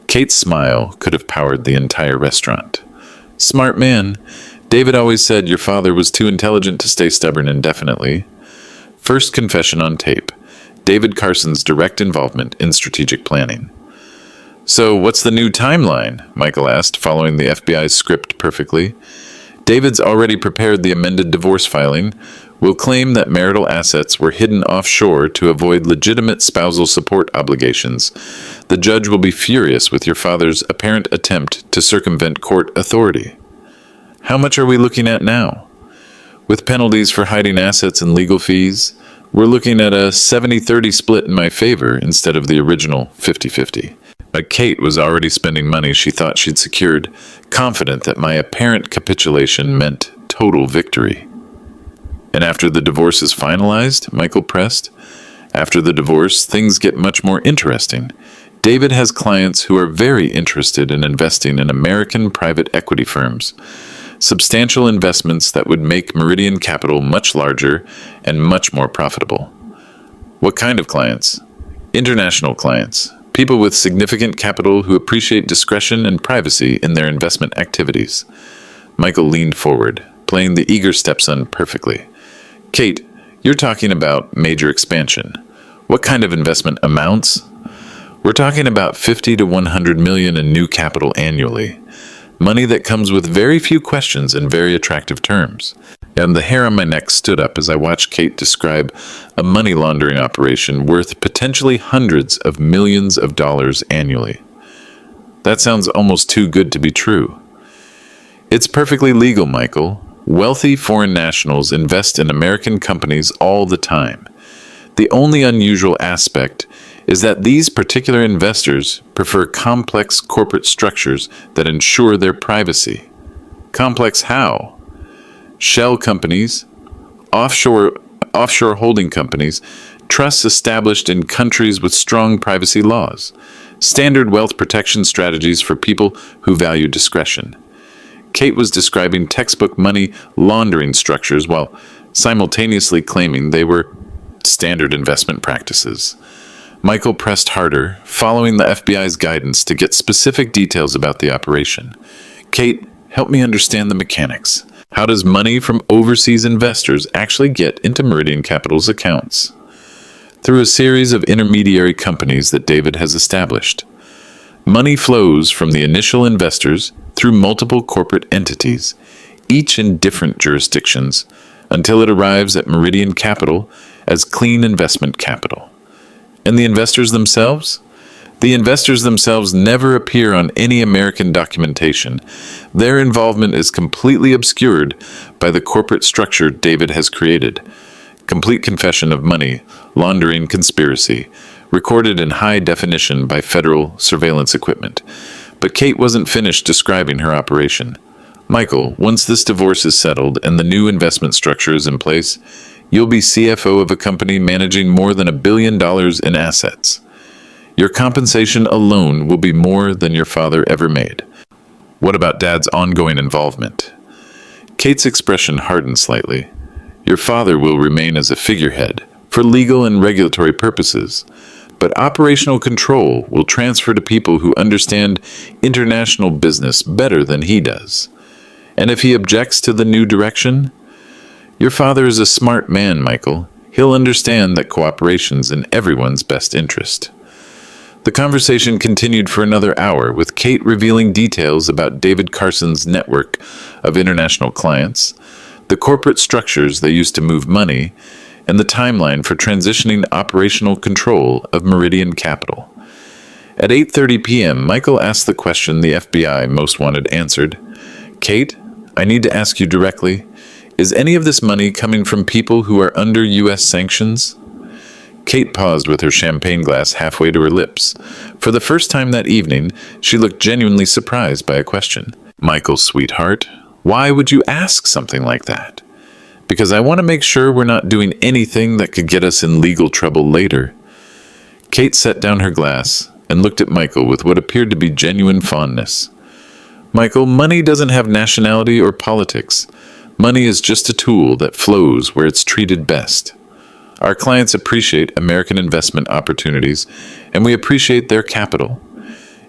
Kate's smile could have powered the entire restaurant. Smart man. David always said your father was too intelligent to stay stubborn indefinitely. First confession on tape. David Carson's direct involvement in strategic planning. So, what's the new timeline? Michael asked, following the FBI's script perfectly. David's already prepared the amended divorce filing, will claim that marital assets were hidden offshore to avoid legitimate spousal support obligations. The judge will be furious with your father's apparent attempt to circumvent court authority. How much are we looking at now? With penalties for hiding assets and legal fees, we're looking at a 70-30 split in my favor instead of the original 50-50. But Kate was already spending money she thought she'd secured, confident that my apparent capitulation meant total victory. And after the divorce is finalized, Michael pressed, after the divorce, things get much more interesting. David has clients who are very interested in investing in American private equity firms, substantial investments that would make Meridian Capital much larger and much more profitable. What kind of clients? International clients. People with significant capital who appreciate discretion and privacy in their investment activities. Michael leaned forward, playing the eager stepson perfectly. Kate, you're talking about major expansion. What kind of investment amounts? We're talking about 50 to 100 million in new capital annually. Money that comes with very few questions and very attractive terms. And the hair on my neck stood up as I watched Kate describe a money laundering operation worth potentially hundreds of millions of dollars annually. That sounds almost too good to be true. It's perfectly legal, Michael. Wealthy foreign nationals invest in American companies all the time. The only unusual aspect is that these particular investors prefer complex corporate structures that ensure their privacy. Complex how? Shell companies, offshore holding companies, trusts established in countries with strong privacy laws, standard wealth protection strategies for people who value discretion. Kate was describing textbook money laundering structures while simultaneously claiming they were standard investment practices. Michael pressed harder, following the FBI's guidance to get specific details about the operation. Kate, help me understand the mechanics. How does money from overseas investors actually get into Meridian Capital's accounts? Through a series of intermediary companies that David has established. Money flows from the initial investors through multiple corporate entities, each in different jurisdictions, until it arrives at Meridian Capital as clean investment capital. And the investors themselves? The investors themselves never appear on any American documentation. Their involvement is completely obscured by the corporate structure David has created. Complete confession of money laundering conspiracy, recorded in high definition by federal surveillance equipment. But Kate wasn't finished describing her operation. Michael, once this divorce is settled and the new investment structure is in place, you'll be CFO of a company managing more than $1 billion in assets. Your compensation alone will be more than your father ever made. What about Dad's ongoing involvement? Kate's expression hardened slightly. Your father will remain as a figurehead for legal and regulatory purposes, but operational control will transfer to people who understand international business better than he does. And if he objects to the new direction? Your father is a smart man, Michael. He'll understand that cooperation's in everyone's best interest. The conversation continued for another hour, with Kate revealing details about David Carson's network of international clients, the corporate structures they used to move money, and the timeline for transitioning operational control of Meridian Capital. At 8:30 p.m., Michael asked the question the FBI most wanted answered. Kate, I need to ask you directly, is any of this money coming from people who are under U.S. sanctions? Kate paused with her champagne glass halfway to her lips. For the first time that evening, she looked genuinely surprised by a question. Michael, sweetheart, why would you ask something like that? Because I want to make sure we're not doing anything that could get us in legal trouble later. Kate set down her glass and looked at Michael with what appeared to be genuine fondness. Michael, money doesn't have nationality or politics. Money is just a tool that flows where it's treated best. Our clients appreciate American investment opportunities, and we appreciate their capital.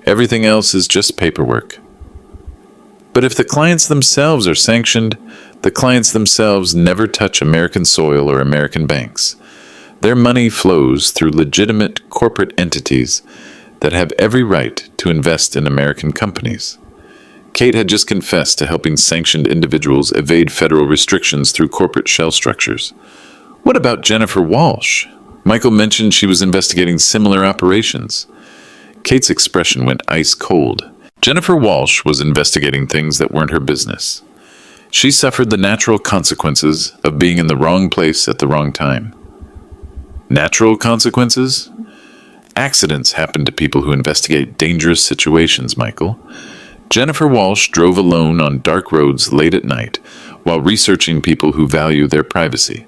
Everything else is just paperwork. But if the clients themselves are sanctioned, the clients themselves never touch American soil or American banks. Their money flows through legitimate corporate entities that have every right to invest in American companies. Kate had just confessed to helping sanctioned individuals evade federal restrictions through corporate shell structures. What about Jennifer Walsh? Michael mentioned she was investigating similar operations. Kate's expression went ice cold. Jennifer Walsh was investigating things that weren't her business. She suffered the natural consequences of being in the wrong place at the wrong time. Natural consequences? Accidents happen to people who investigate dangerous situations, Michael. Jennifer Walsh drove alone on dark roads late at night while researching people who value their privacy.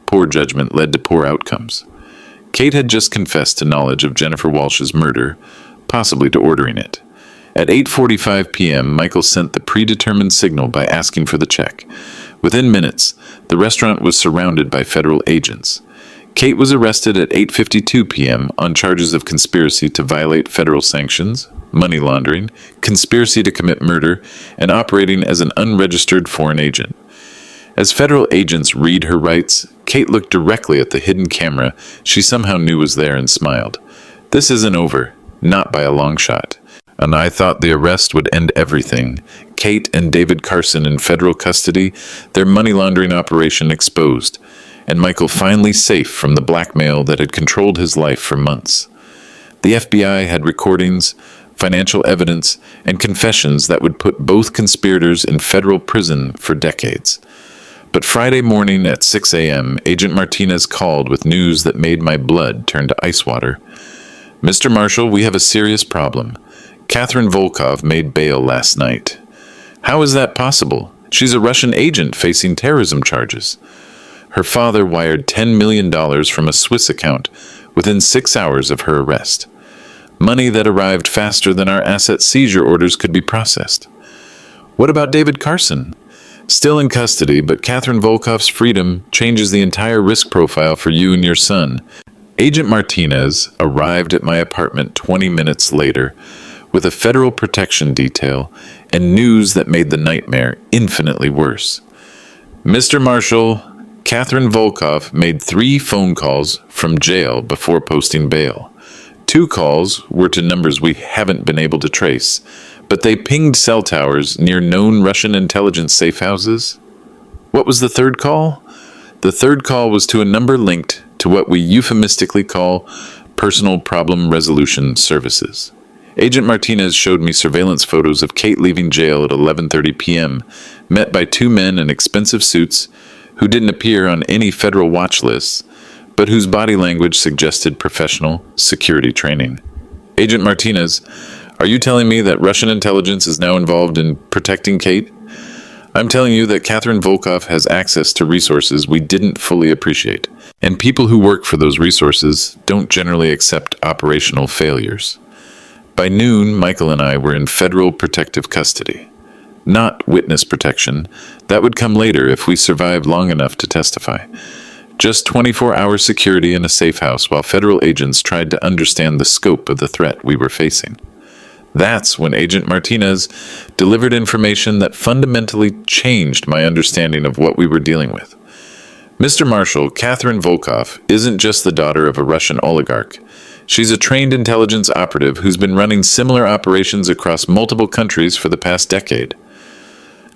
Poor judgment led to poor outcomes. Kate had just confessed to knowledge of Jennifer Walsh's murder, possibly to ordering it. At 8:45 p.m., Michael sent the predetermined signal by asking for the check. Within minutes, the restaurant was surrounded by federal agents. Kate was arrested at 8:52 p.m. on charges of conspiracy to violate federal sanctions, money laundering, conspiracy to commit murder, and operating as an unregistered foreign agent. As federal agents read her rights, Kate looked directly at the hidden camera she somehow knew was there and smiled. This isn't over, not by a long shot. And I thought the arrest would end everything. Kate and David Carson in federal custody, their money laundering operation exposed, and Michael finally safe from the blackmail that had controlled his life for months. The FBI had recordings, financial evidence, and confessions that would put both conspirators in federal prison for decades. But Friday morning at 6 a.m., Agent Martinez called with news that made my blood turn to ice water. Mr. Marshall, we have a serious problem. Catherine Volkov made bail last night. How is that possible? She's a Russian agent facing terrorism charges. Her father wired $10 million from a Swiss account within 6 hours of her arrest. Money that arrived faster than our asset seizure orders could be processed. What about David Carson? Still in custody, but Catherine Volkov's freedom changes the entire risk profile for you and your son. Agent Martinez arrived at my apartment 20 minutes later with a federal protection detail and news that made the nightmare infinitely worse. Mr. Marshall, Catherine Volkov made 3 phone calls from jail before posting bail. 2 calls were to numbers we haven't been able to trace, but they pinged cell towers near known Russian intelligence safe houses. What was the 3rd call? The 3rd call was to a number linked to what we euphemistically call personal problem resolution services. Agent Martinez showed me surveillance photos of Kate leaving jail at 11:30 p.m., met by 2 men in expensive suits who didn't appear on any federal watch lists, but whose body language suggested professional security training. Agent Martinez, are you telling me that Russian intelligence is now involved in protecting Kate? I'm telling you that Catherine Volkov has access to resources we didn't fully appreciate, and people who work for those resources don't generally accept operational failures. By noon, Michael and I were in federal protective custody. Not witness protection. That would come later if we survived long enough to testify. Just 24-hour security in a safe house while federal agents tried to understand the scope of the threat we were facing. That's when Agent Martinez delivered information that fundamentally changed my understanding of what we were dealing with. Mr. Marshall, Catherine Volkov isn't just the daughter of a Russian oligarch. She's a trained intelligence operative who's been running similar operations across multiple countries for the past decade.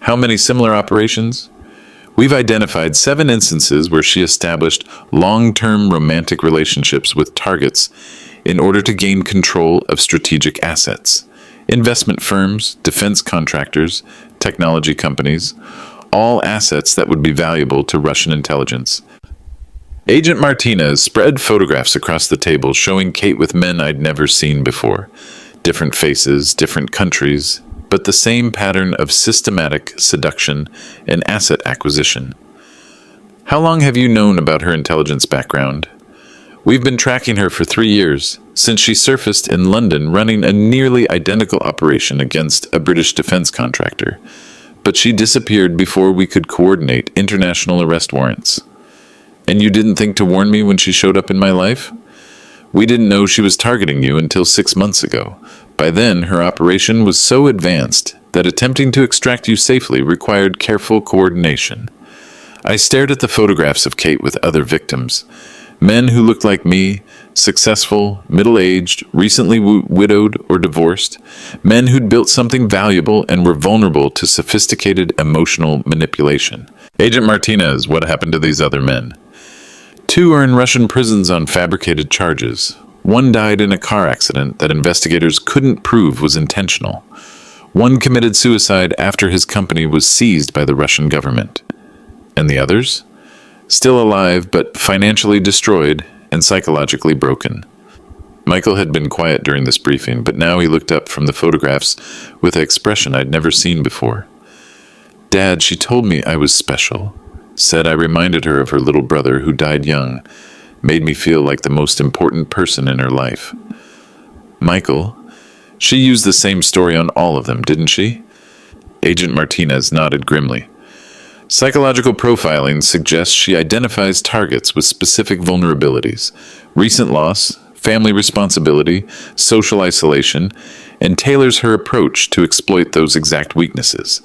How many similar operations? We've identified 7 instances where she established long-term romantic relationships with targets in order to gain control of strategic assets. Investment firms, defense contractors, technology companies, all assets that would be valuable to Russian intelligence. Agent Martinez spread photographs across the table showing Kate with men I'd never seen before. Different faces, different countries, but the same pattern of systematic seduction and asset acquisition. How long have you known about her intelligence background? We've been tracking her for 3 years, since she surfaced in London running a nearly identical operation against a British defense contractor. But she disappeared before we could coordinate international arrest warrants. And you didn't think to warn me when she showed up in my life? We didn't know she was targeting you until 6 months ago. By then, her operation was so advanced that attempting to extract you safely required careful coordination. I stared at the photographs of Kate with other victims. Men who looked like me, successful, middle-aged, recently widowed or divorced. Men who'd built something valuable and were vulnerable to sophisticated emotional manipulation. Agent Martinez, what happened to these other men? 2 are in Russian prisons on fabricated charges. 1 died in a car accident that investigators couldn't prove was intentional. 1 committed suicide after his company was seized by the Russian government. And the others? Still alive, but financially destroyed and psychologically broken. Michael had been quiet during this briefing, but now he looked up from the photographs with an expression I'd never seen before. Dad, she told me I was special. Said I reminded her of her little brother who died young. Made me feel like the most important person in her life. Michael, she used the same story on all of them, didn't she? Agent Martinez nodded grimly. Psychological profiling suggests she identifies targets with specific vulnerabilities, recent loss, family responsibility, social isolation, and tailors her approach to exploit those exact weaknesses.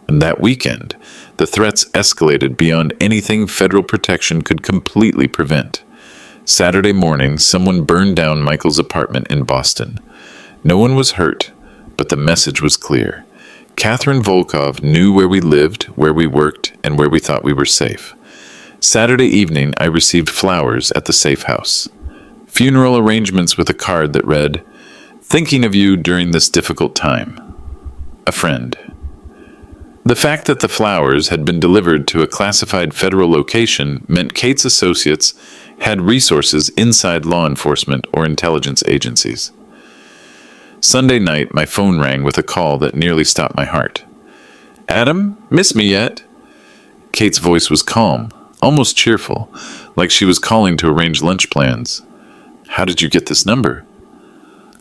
And that weekend, the threats escalated beyond anything federal protection could completely prevent. Saturday morning, someone burned down Michael's apartment in Boston. No one was hurt, but the message was clear. Catherine Volkov knew where we lived, where we worked, and where we thought we were safe. Saturday evening, I received flowers at the safe house. Funeral arrangements with a card that read, "Thinking of you during this difficult time. A friend." The fact that the flowers had been delivered to a classified federal location meant Kate's associates had resources inside law enforcement or intelligence agencies. Sunday night, my phone rang with a call that nearly stopped my heart. "Adam, miss me yet?" Kate's voice was calm, almost cheerful, like she was calling to arrange lunch plans. "How did you get this number?"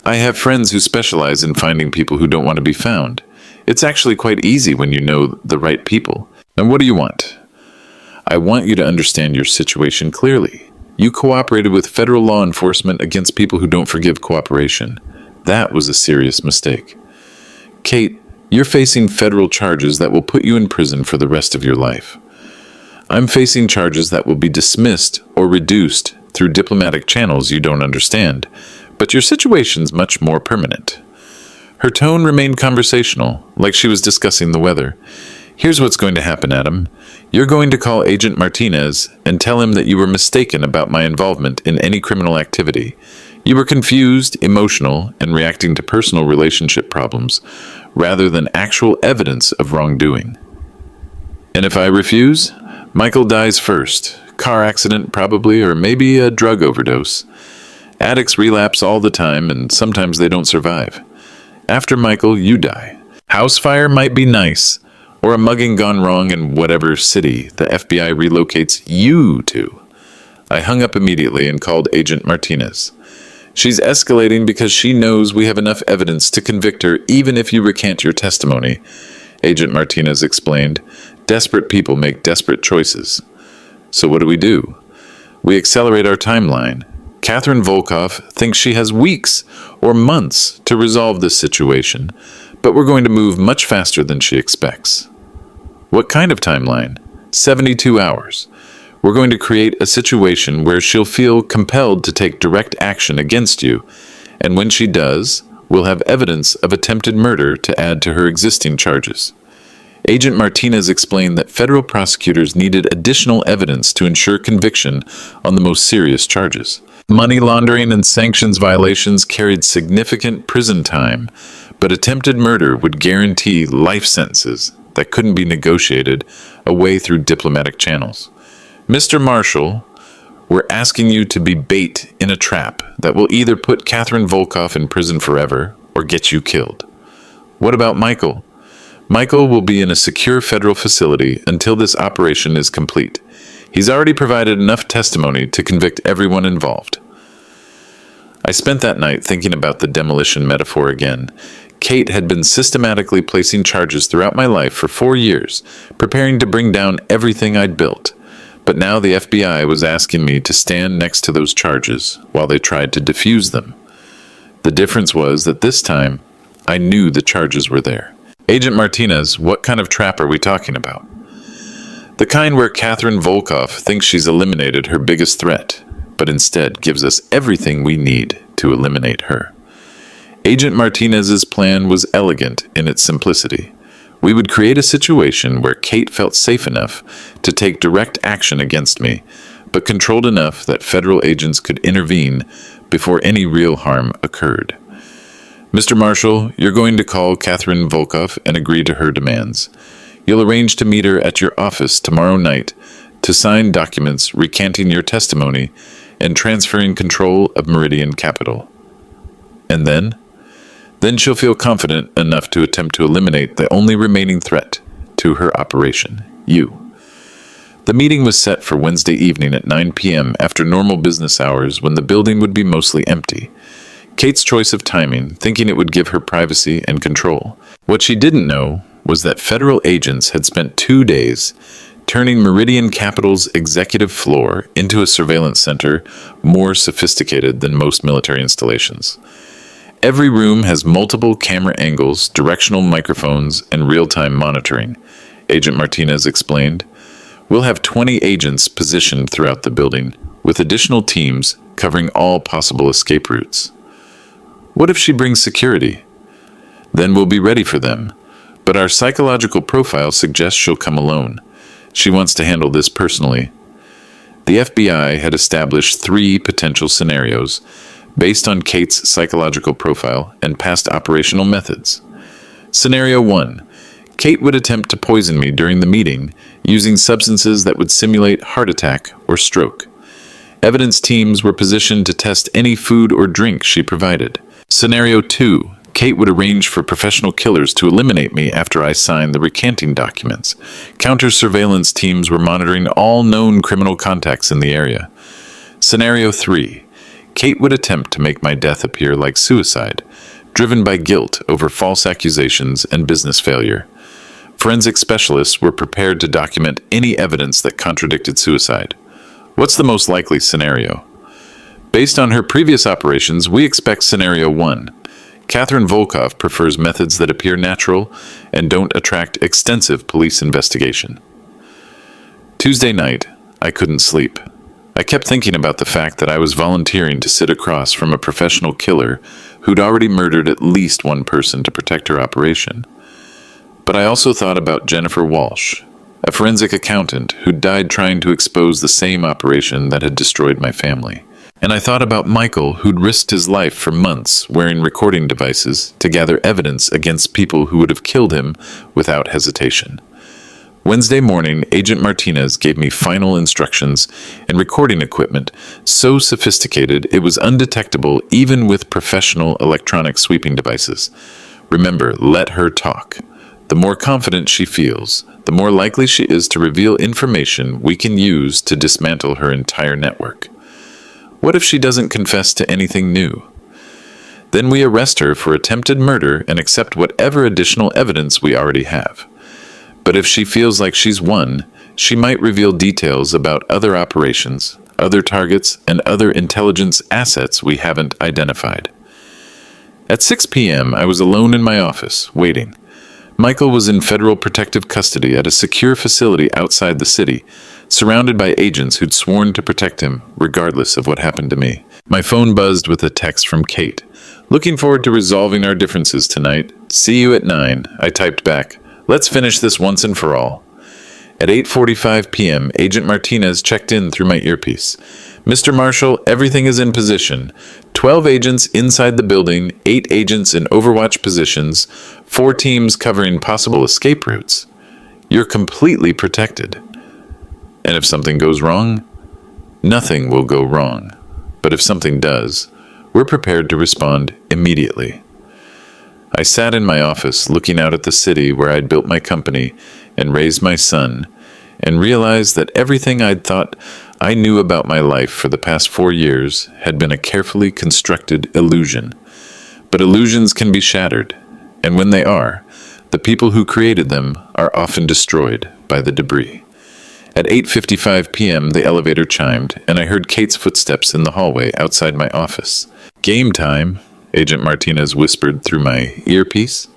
"I have friends who specialize in finding people who don't want to be found. It's actually quite easy when you know the right people. And what do you want?" "I want you to understand your situation clearly. You cooperated with federal law enforcement against people who don't forgive cooperation. That was a serious mistake. Kate, you're facing federal charges that will put you in prison for the rest of your life. I'm facing charges that will be dismissed or reduced through diplomatic channels you don't understand, but your situation's much more permanent." Her tone remained conversational, like she was discussing the weather. "Here's what's going to happen, Adam. You're going to call Agent Martinez and tell him that you were mistaken about my involvement in any criminal activity. You were confused, emotional, and reacting to personal relationship problems, rather than actual evidence of wrongdoing. And if I refuse, Michael dies first. Car accident, probably, or maybe a drug overdose. Addicts relapse all the time, and sometimes they don't survive. After Michael, you die. House fire might be nice, or a mugging gone wrong in whatever city the FBI relocates you to." I hung up immediately and called Agent Martinez. "She's escalating because she knows we have enough evidence to convict her even if you recant your testimony," Agent Martinez explained. "Desperate people make desperate choices." "So what do? We accelerate our timeline. Catherine Volkov thinks she has weeks or months to resolve this situation, but we're going to move much faster than she expects." "What kind of timeline?" 72 hours. We're going to create a situation where she'll feel compelled to take direct action against you, and when she does, we'll have evidence of attempted murder to add to her existing charges. Agent Martinez explained that federal prosecutors needed additional evidence to ensure conviction on the most serious charges. Money laundering and sanctions violations carried significant prison time, but attempted murder would guarantee life sentences that couldn't be negotiated away through diplomatic channels. Mr. Marshall, we're asking you to be bait in a trap that will either put Catherine Volkov in prison forever or get you killed. What about Michael? Michael will be in a secure federal facility until this operation is complete. He's already provided enough testimony to convict everyone involved. I spent that night thinking about the demolition metaphor again. Kate had been systematically placing charges throughout my life for 4 years, preparing to bring down everything I'd built. But now the FBI was asking me to stand next to those charges while they tried to defuse them. The difference was that this time, I knew the charges were there. Agent Martinez, what kind of trap are we talking about? The kind where Catherine Volkov thinks she's eliminated her biggest threat, but instead gives us everything we need to eliminate her. Agent Martinez's plan was elegant in its simplicity. We would create a situation where Kate felt safe enough to take direct action against me, but controlled enough that federal agents could intervene before any real harm occurred. Mr. Marshall, you're going to call Catherine Volkov and agree to her demands. You'll arrange to meet her at your office tomorrow night to sign documents recanting your testimony and transferring control of Meridian Capital. And then she'll feel confident enough to attempt to eliminate the only remaining threat to her operation, you. The meeting was set for Wednesday evening at 9 p.m. after normal business hours when the building would be mostly empty. Kate's choice of timing, thinking it would give her privacy and control. What she didn't know was that federal agents had spent 2 days turning Meridian Capital's executive floor into a surveillance center more sophisticated than most military installations. Every room has multiple camera angles, directional microphones, and real-time monitoring, Agent Martinez explained. We'll have 20 agents positioned throughout the building, with additional teams covering all possible escape routes. What if she brings security? Then we'll be ready for them. But our psychological profile suggests she'll come alone. She wants to handle this personally. The FBI had established 3 potential scenarios based on Kate's psychological profile and past operational methods. Scenario 1. Kate would attempt to poison me during the meeting using substances that would simulate heart attack or stroke. Evidence teams were positioned to test any food or drink she provided. Scenario 2. Kate would arrange for professional killers to eliminate me after I signed the recanting documents. Counter-surveillance teams were monitoring all known criminal contacts in the area. Scenario 3. Kate would attempt to make my death appear like suicide, driven by guilt over false accusations and business failure. Forensic specialists were prepared to document any evidence that contradicted suicide. What's the most likely scenario? Based on her previous operations, we expect Scenario 1. Catherine Volkov prefers methods that appear natural and don't attract extensive police investigation. Tuesday night, I couldn't sleep. I kept thinking about the fact that I was volunteering to sit across from a professional killer who'd already murdered at least one person to protect her operation. But I also thought about Jennifer Walsh, a forensic accountant who'd died trying to expose the same operation that had destroyed my family. And I thought about Michael, who'd risked his life for months wearing recording devices to gather evidence against people who would have killed him without hesitation. Wednesday morning, Agent Martinez gave me final instructions and recording equipment so sophisticated it was undetectable even with professional electronic sweeping devices. Remember, let her talk. The more confident she feels, the more likely she is to reveal information we can use to dismantle her entire network. What if she doesn't confess to anything new? Then we arrest her for attempted murder and accept whatever additional evidence we already have. But if she feels like she's won, she might reveal details about other operations, other targets, and other intelligence assets we haven't identified. At 6 p.m., I was alone in my office, waiting. Michael was in federal protective custody at a secure facility outside the city, surrounded by agents who'd sworn to protect him, regardless of what happened to me. My phone buzzed with a text from Kate. "Looking forward to resolving our differences tonight. See you at 9, I typed back. Let's finish this once and for all. At 8:45 p.m., Agent Martinez checked in through my earpiece. Mr. Marshall, everything is in position. 12 agents inside the building, 8 agents in overwatch positions, 4 teams covering possible escape routes. You're completely protected. And if something goes wrong, nothing will go wrong. But if something does, we're prepared to respond immediately. I sat in my office looking out at the city where I'd built my company and raised my son, and realized that everything I'd thought I knew about my life for the past 4 years had been a carefully constructed illusion. But illusions can be shattered, and when they are, the people who created them are often destroyed by the debris. At 8:55 p.m., the elevator chimed, and I heard Kate's footsteps in the hallway outside my office. "Game time," Agent Martinez whispered through my earpiece.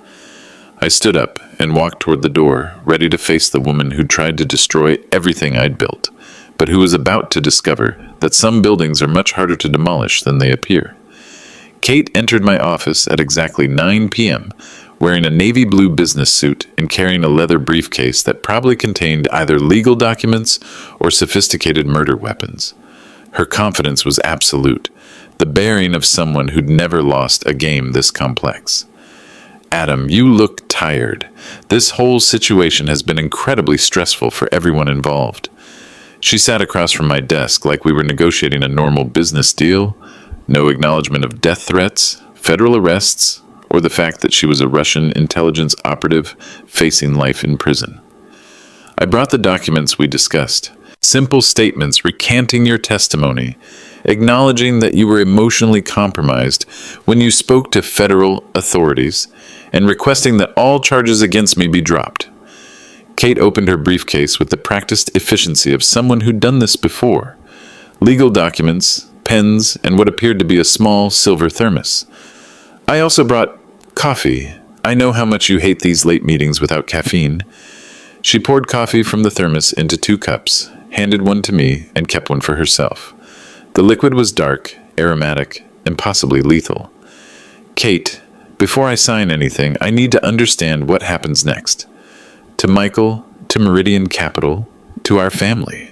I stood up and walked toward the door, ready to face the woman who tried to destroy everything I'd built, but who was about to discover that some buildings are much harder to demolish than they appear. Kate entered my office at exactly 9 p.m., wearing a navy blue business suit and carrying a leather briefcase that probably contained either legal documents or sophisticated murder weapons. Her confidence was absolute, the bearing of someone who'd never lost a game this complex. "Adam, you look tired. This whole situation has been incredibly stressful for everyone involved." She sat across from my desk like we were negotiating a normal business deal. No acknowledgement of death threats, federal arrests, or the fact that she was a Russian intelligence operative facing life in prison. I brought the documents we discussed. Simple statements recanting your testimony, acknowledging that you were emotionally compromised when you spoke to federal authorities, and requesting that all charges against me be dropped. Kate opened her briefcase with the practiced efficiency of someone who'd done this before. Legal documents, pens, and what appeared to be a small silver thermos. I also brought coffee. I know how much you hate these late meetings without caffeine. She poured coffee from the thermos into 2 cups, handed one to me, and kept one for herself. The liquid was dark, aromatic, and possibly lethal. "Kate, before I sign anything, I need to understand what happens next. To Michael, to Meridian Capital, to our family."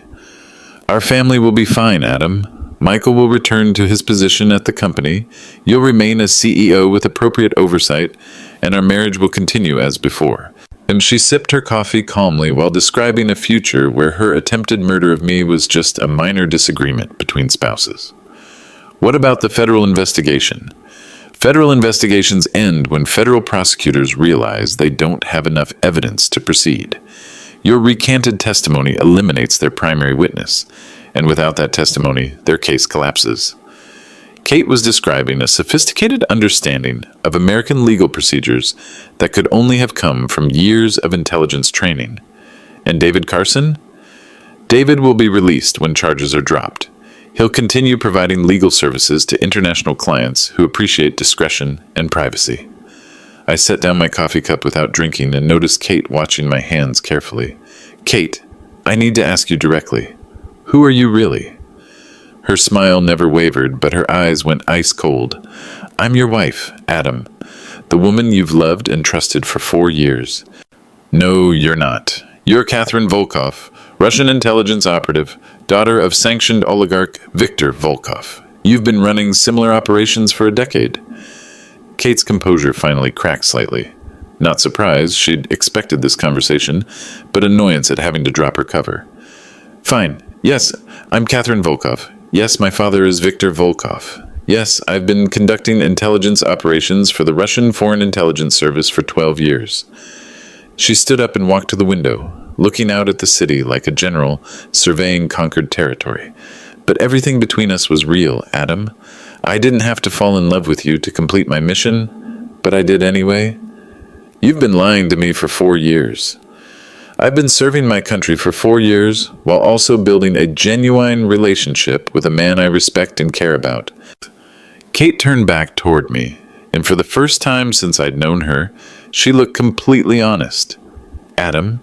"Our family will be fine, Adam. Michael will return to his position at the company, you'll remain as CEO with appropriate oversight, and our marriage will continue as before." And she sipped her coffee calmly while describing a future where her attempted murder of me was just a minor disagreement between spouses. "What about the federal investigation?" "Federal investigations end when federal prosecutors realize they don't have enough evidence to proceed. Your recanted testimony eliminates their primary witness, and without that testimony, their case collapses." Kate was describing a sophisticated understanding of American legal procedures that could only have come from years of intelligence training. "And David Carson?" "David will be released when charges are dropped. He'll continue providing legal services to international clients who appreciate discretion and privacy." I set down my coffee cup without drinking and noticed Kate watching my hands carefully. "Kate, I need to ask you directly. Who are you really?" Her smile never wavered, but her eyes went ice cold. "I'm your wife, Adam, the woman you've loved and trusted for 4 years." "No, you're not. You're Catherine Volkov, Russian intelligence operative, daughter of sanctioned oligarch Viktor Volkov. You've been running similar operations for a decade." Kate's composure finally cracked slightly. Not surprised, she'd expected this conversation, but annoyance at having to drop her cover. "Fine. Yes, I'm Catherine Volkov. Yes, my father is Viktor Volkov. Yes, I've been conducting intelligence operations for the Russian Foreign Intelligence Service for 12 years. She stood up and walked to the window, looking out at the city like a general surveying conquered territory. "But everything between us was real, Adam. I didn't have to fall in love with you to complete my mission, but I did anyway. You've been lying to me for 4 years. I've been serving my country for 4 years while also building a genuine relationship with a man I respect and care about." Kate turned back toward me, and for the first time since I'd known her, she looked completely honest. "Adam,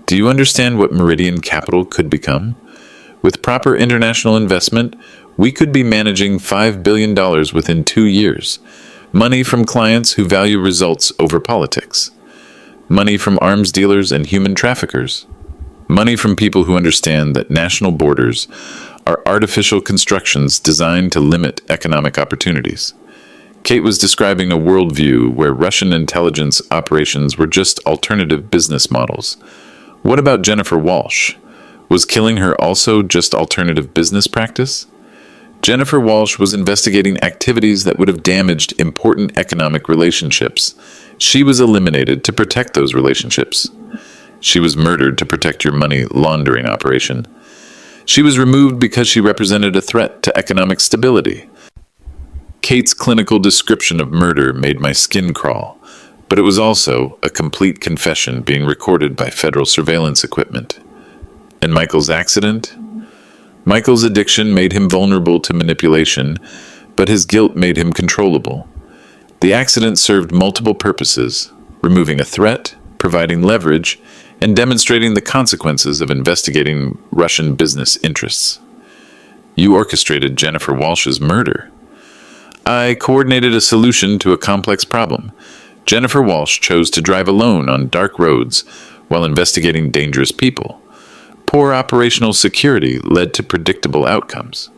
do you understand what Meridian Capital could become? With proper international investment, we could be managing $5 billion within 2 years, money from clients who value results over politics. Money from arms dealers and human traffickers. Money from people who understand that national borders are artificial constructions designed to limit economic opportunities. Kate was describing a worldview where Russian intelligence operations were just alternative business models. What about Jennifer Walsh? Was killing her also just alternative business practice? Jennifer Walsh was investigating activities that would have damaged important economic relationships. She was eliminated to protect those relationships. She was murdered to protect your money laundering operation. She was removed because she represented a threat to economic stability. Kate's clinical description of murder made my skin crawl, but it was also a complete confession being recorded by federal surveillance equipment. And Michael's accident? Michael's addiction made him vulnerable to manipulation, but his guilt made him controllable. The accident served multiple purposes, removing a threat, providing leverage, and demonstrating the consequences of investigating Russian business interests. You orchestrated Jennifer Walsh's murder. I coordinated a solution to a complex problem. Jennifer Walsh chose to drive alone on dark roads while investigating dangerous people. Poor operational security led to predictable outcomes.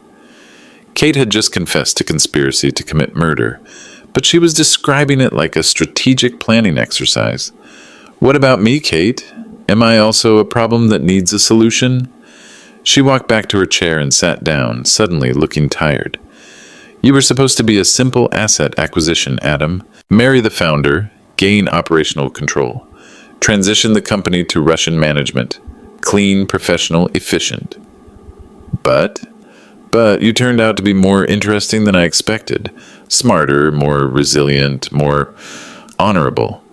Kate had just confessed to conspiracy to commit murder, but she was describing it like a strategic planning exercise. What about me, Kate? Am I also a problem that needs a solution? She walked back to her chair and sat down, suddenly looking tired. You were supposed to be a simple asset acquisition, Adam. Marry the founder, gain operational control. Transition the company to Russian management. Clean, professional, efficient. But you turned out to be more interesting than I expected. Smarter, more resilient, more honorable.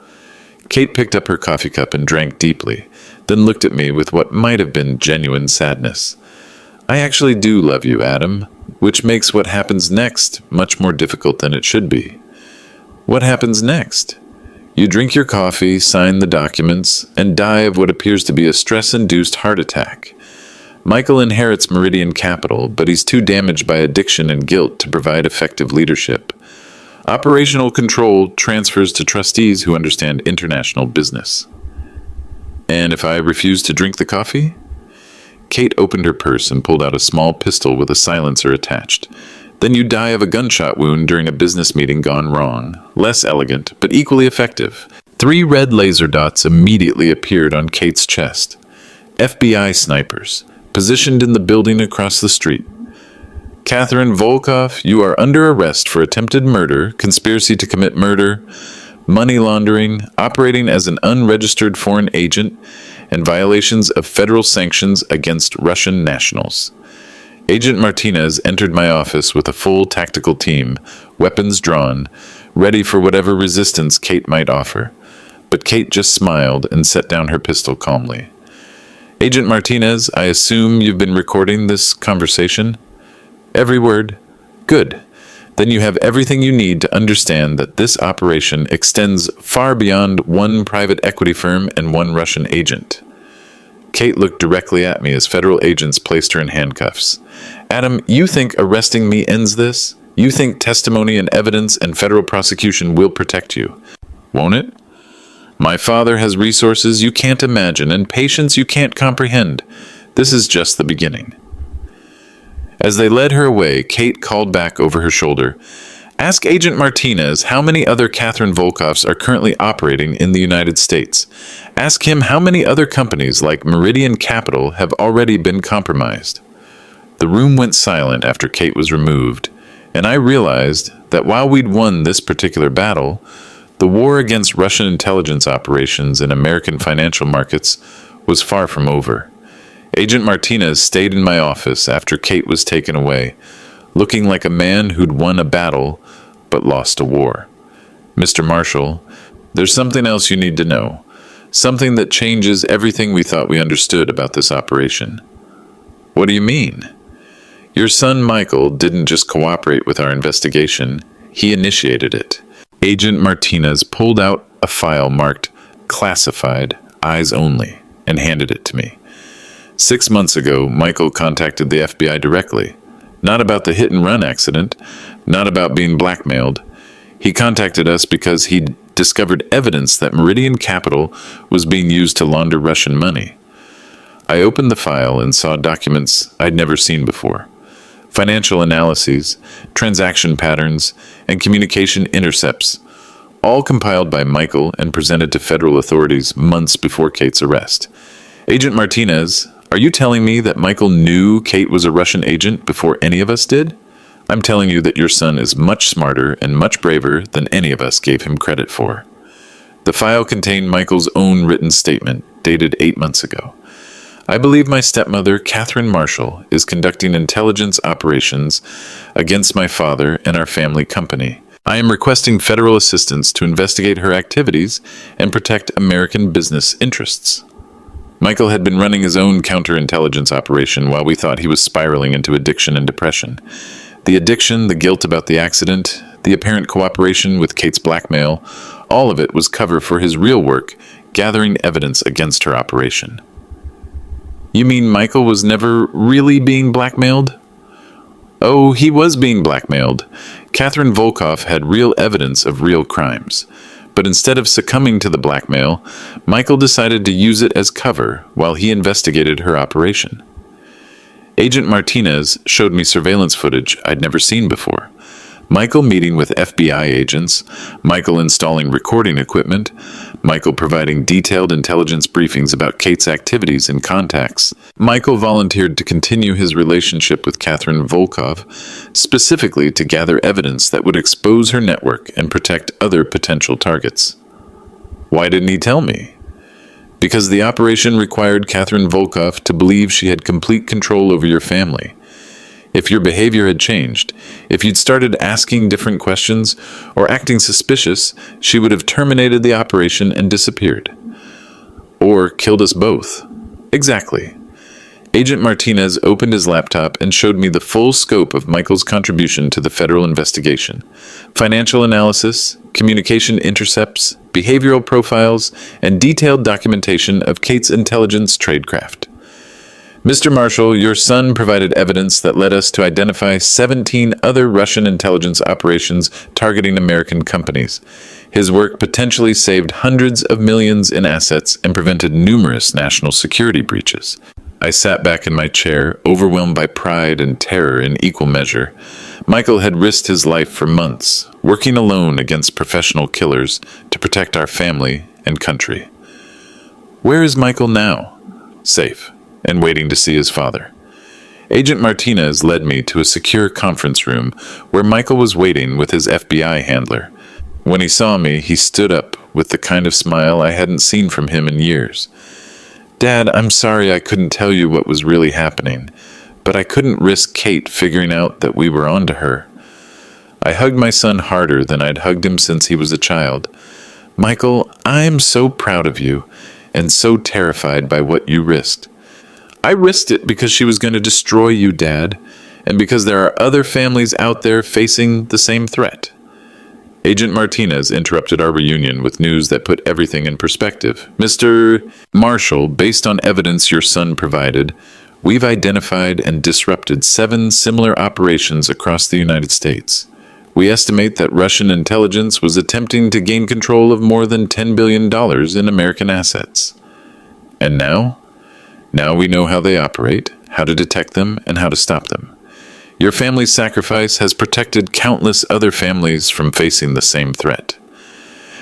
Kate picked up her coffee cup and drank deeply, then looked at me with what might have been genuine sadness. I actually do love you, Adam, which makes what happens next much more difficult than it should be. What happens next? You drink your coffee, sign the documents, and die of what appears to be a stress-induced heart attack. Michael inherits Meridian Capital, but he's too damaged by addiction and guilt to provide effective leadership. Operational control transfers to trustees who understand international business. And if I refuse to drink the coffee? Kate opened her purse and pulled out a small pistol with a silencer attached. Then you die of a gunshot wound during a business meeting gone wrong. Less elegant, but equally effective. 3 red laser dots immediately appeared on Kate's chest. FBI snipers, positioned in the building across the street. Catherine Volkov, you are under arrest for attempted murder, conspiracy to commit murder, money laundering, operating as an unregistered foreign agent, and violations of federal sanctions against Russian nationals. Agent Martinez entered my office with a full tactical team, weapons drawn, ready for whatever resistance Kate might offer. But Kate just smiled and set down her pistol calmly. Agent Martinez, I assume you've been recording this conversation? Every word. Good. Then you have everything you need to understand that this operation extends far beyond one private equity firm and one Russian agent. Kate looked directly at me as federal agents placed her in handcuffs. Adam, you think arresting me ends this? You think testimony and evidence and federal prosecution will protect you? Won't it? My father has resources you can't imagine and patience you can't comprehend. This is just the beginning. As they led her away, Kate called back over her shoulder. Ask Agent Martinez how many other Catherine Volkovs are currently operating in the United States. Ask him how many other companies like Meridian Capital have already been compromised. The room went silent after Kate was removed, and I realized that while we'd won this particular battle, the war against Russian intelligence operations in American financial markets was far from over. Agent Martinez stayed in my office after Kate was taken away, looking like a man who'd won a battle but lost a war. Mr. Marshall, there's something else you need to know. Something that changes everything we thought we understood about this operation. What do you mean? Your son Michael didn't just cooperate with our investigation, he initiated it. Agent Martinez pulled out a file marked classified, eyes only, and handed it to me. 6 months ago, Michael contacted the FBI directly. Not about the hit-and-run accident, not about being blackmailed. He contacted us because he'd discovered evidence that Meridian Capital was being used to launder Russian money. I opened the file and saw documents I'd never seen before. Financial analyses, transaction patterns, and communication intercepts, all compiled by Michael and presented to federal authorities months before Kate's arrest. Agent Martinez, are you telling me that Michael knew Kate was a Russian agent before any of us did? I'm telling you that your son is much smarter and much braver than any of us gave him credit for. The file contained Michael's own written statement, dated 8 months ago. I believe my stepmother, Catherine Marshall, is conducting intelligence operations against my father and our family company. I am requesting federal assistance to investigate her activities and protect American business interests. Michael had been running his own counterintelligence operation while we thought he was spiraling into addiction and depression. The addiction, the guilt about the accident, the apparent cooperation with Kate's blackmail, all of it was cover for his real work, gathering evidence against her operation. You mean Michael was never really being blackmailed? Oh, he was being blackmailed. Catherine Volkov had real evidence of real crimes. But instead of succumbing to the blackmail, Michael decided to use it as cover while he investigated her operation. Agent Martinez showed me surveillance footage I'd never seen before. Michael meeting with FBI agents, Michael installing recording equipment, Michael providing detailed intelligence briefings about Kate's activities and contacts. Michael volunteered to continue his relationship with Catherine Volkov, specifically to gather evidence that would expose her network and protect other potential targets. Why didn't he tell me? Because the operation required Catherine Volkov to believe she had complete control over your family. If your behavior had changed, if you'd started asking different questions or acting suspicious, she would have terminated the operation and disappeared. Or killed us both. Exactly. Agent Martinez opened his laptop and showed me the full scope of Michael's contribution to the federal investigation. Financial analysis, communication intercepts, behavioral profiles, and detailed documentation of Kate's intelligence tradecraft. Mr. Marshall, your son provided evidence that led us to identify 17 other Russian intelligence operations targeting American companies. His work potentially saved hundreds of millions in assets and prevented numerous national security breaches. I sat back in my chair, overwhelmed by pride and terror in equal measure. Michael had risked his life for months, working alone against professional killers to protect our family and country. Where is Michael now? Safe, and waiting to see his father. Agent Martinez led me to a secure conference room where Michael was waiting with his FBI handler. When he saw me, he stood up with the kind of smile I hadn't seen from him in years. Dad, I'm sorry I couldn't tell you what was really happening, but I couldn't risk Kate figuring out that we were onto her. I hugged my son harder than I'd hugged him since he was a child. Michael, I'm so proud of you and so terrified by what you risked. I risked it because she was going to destroy you, Dad, and because there are other families out there facing the same threat. Agent Martinez interrupted our reunion with news that put everything in perspective. Mr. Marshall, based on evidence your son provided, we've identified and disrupted 7 similar operations across the United States. We estimate that Russian intelligence was attempting to gain control of more than $10 billion in American assets. And now? Now we know how they operate, how to detect them, and how to stop them. Your family's sacrifice has protected countless other families from facing the same threat.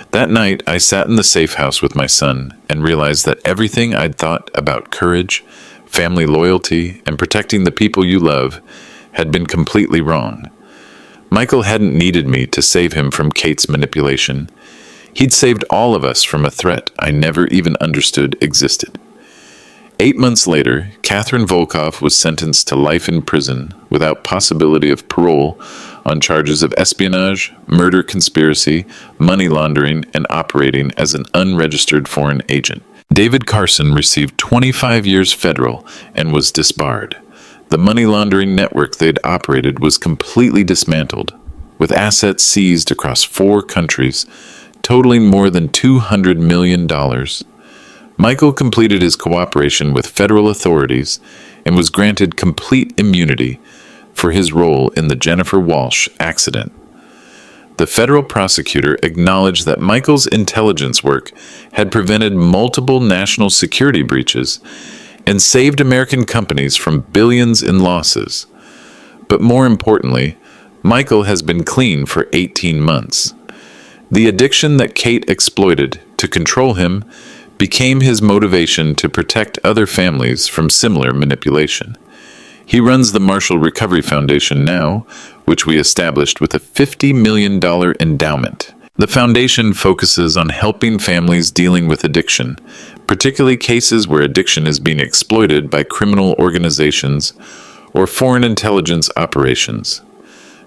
That night, I sat in the safe house with my son and realized that everything I'd thought about courage, family loyalty, and protecting the people you love had been completely wrong. Michael hadn't needed me to save him from Kate's manipulation. He'd saved all of us from a threat I never even understood existed. 8 months later, Catherine Volkov was sentenced to life in prison without possibility of parole on charges of espionage, murder conspiracy, money laundering, and operating as an unregistered foreign agent. David Carson received 25 years federal and was disbarred. The money laundering network they'd operated was completely dismantled, with assets seized across 4 countries, totaling more than $200 million. Michael completed his cooperation with federal authorities and was granted complete immunity for his role in the Jennifer Walsh accident. The federal prosecutor acknowledged that Michael's intelligence work had prevented multiple national security breaches and saved American companies from billions in losses. But more importantly, Michael has been clean for 18 months. The addiction that Kate exploited to control him became his motivation to protect other families from similar manipulation. He runs the Marshall Recovery Foundation now, which we established with a $50 million endowment. The foundation focuses on helping families dealing with addiction, particularly cases where addiction is being exploited by criminal organizations or foreign intelligence operations.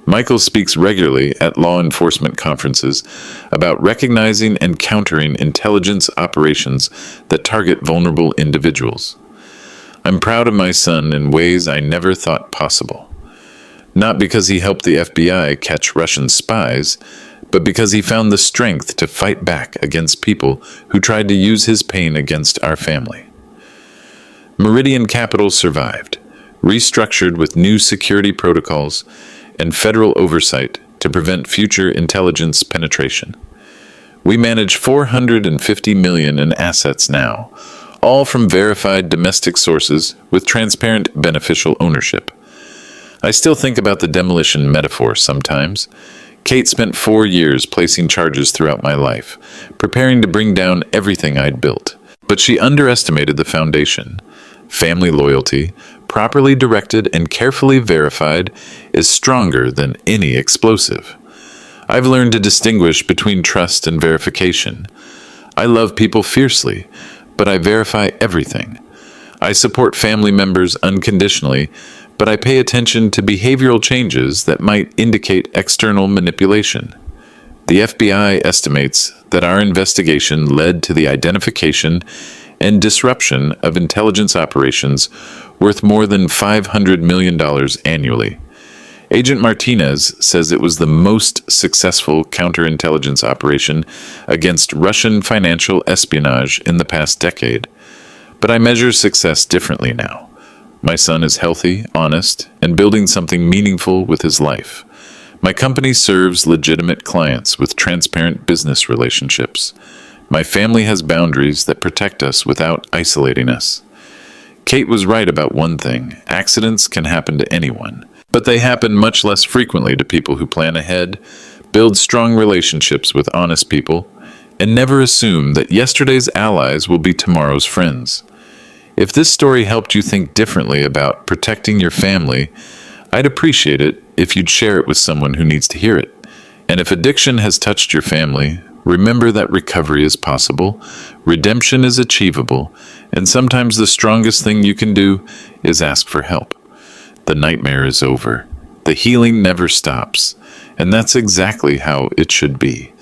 Michael speaks regularly at law enforcement conferences about recognizing and countering intelligence operations that target vulnerable individuals. I'm proud of my son in ways I never thought possible. Not because he helped the FBI catch Russian spies, but because he found the strength to fight back against people who tried to use his pain against our family. Meridian Capital survived, restructured with new security protocols and federal oversight to prevent future intelligence penetration. We manage $450 million in assets now, all from verified domestic sources with transparent beneficial ownership. I still think about the demolition metaphor sometimes. Kate spent 4 years placing charges throughout my life, preparing to bring down everything I'd built. But she underestimated the foundation. Family loyalty, properly directed and carefully verified, is stronger than any explosive. I've learned to distinguish between trust and verification. I love people fiercely, but I verify everything. I support family members unconditionally, but I pay attention to behavioral changes that might indicate external manipulation. The FBI estimates that our investigation led to the identification and disruption of intelligence operations worth more than $500 million annually. Agent Martinez says it was the most successful counterintelligence operation against Russian financial espionage in the past decade. But I measure success differently now. My son is healthy, honest, and building something meaningful with his life. My company serves legitimate clients with transparent business relationships. My family has boundaries that protect us without isolating us. Kate was right about one thing: accidents can happen to anyone, but they happen much less frequently to people who plan ahead, build strong relationships with honest people, and never assume that yesterday's allies will be tomorrow's friends. If this story helped you think differently about protecting your family, I'd appreciate it if you'd share it with someone who needs to hear it. And if addiction has touched your family, remember that recovery is possible, redemption is achievable, and sometimes the strongest thing you can do is ask for help. The nightmare is over. The healing never stops, and that's exactly how it should be.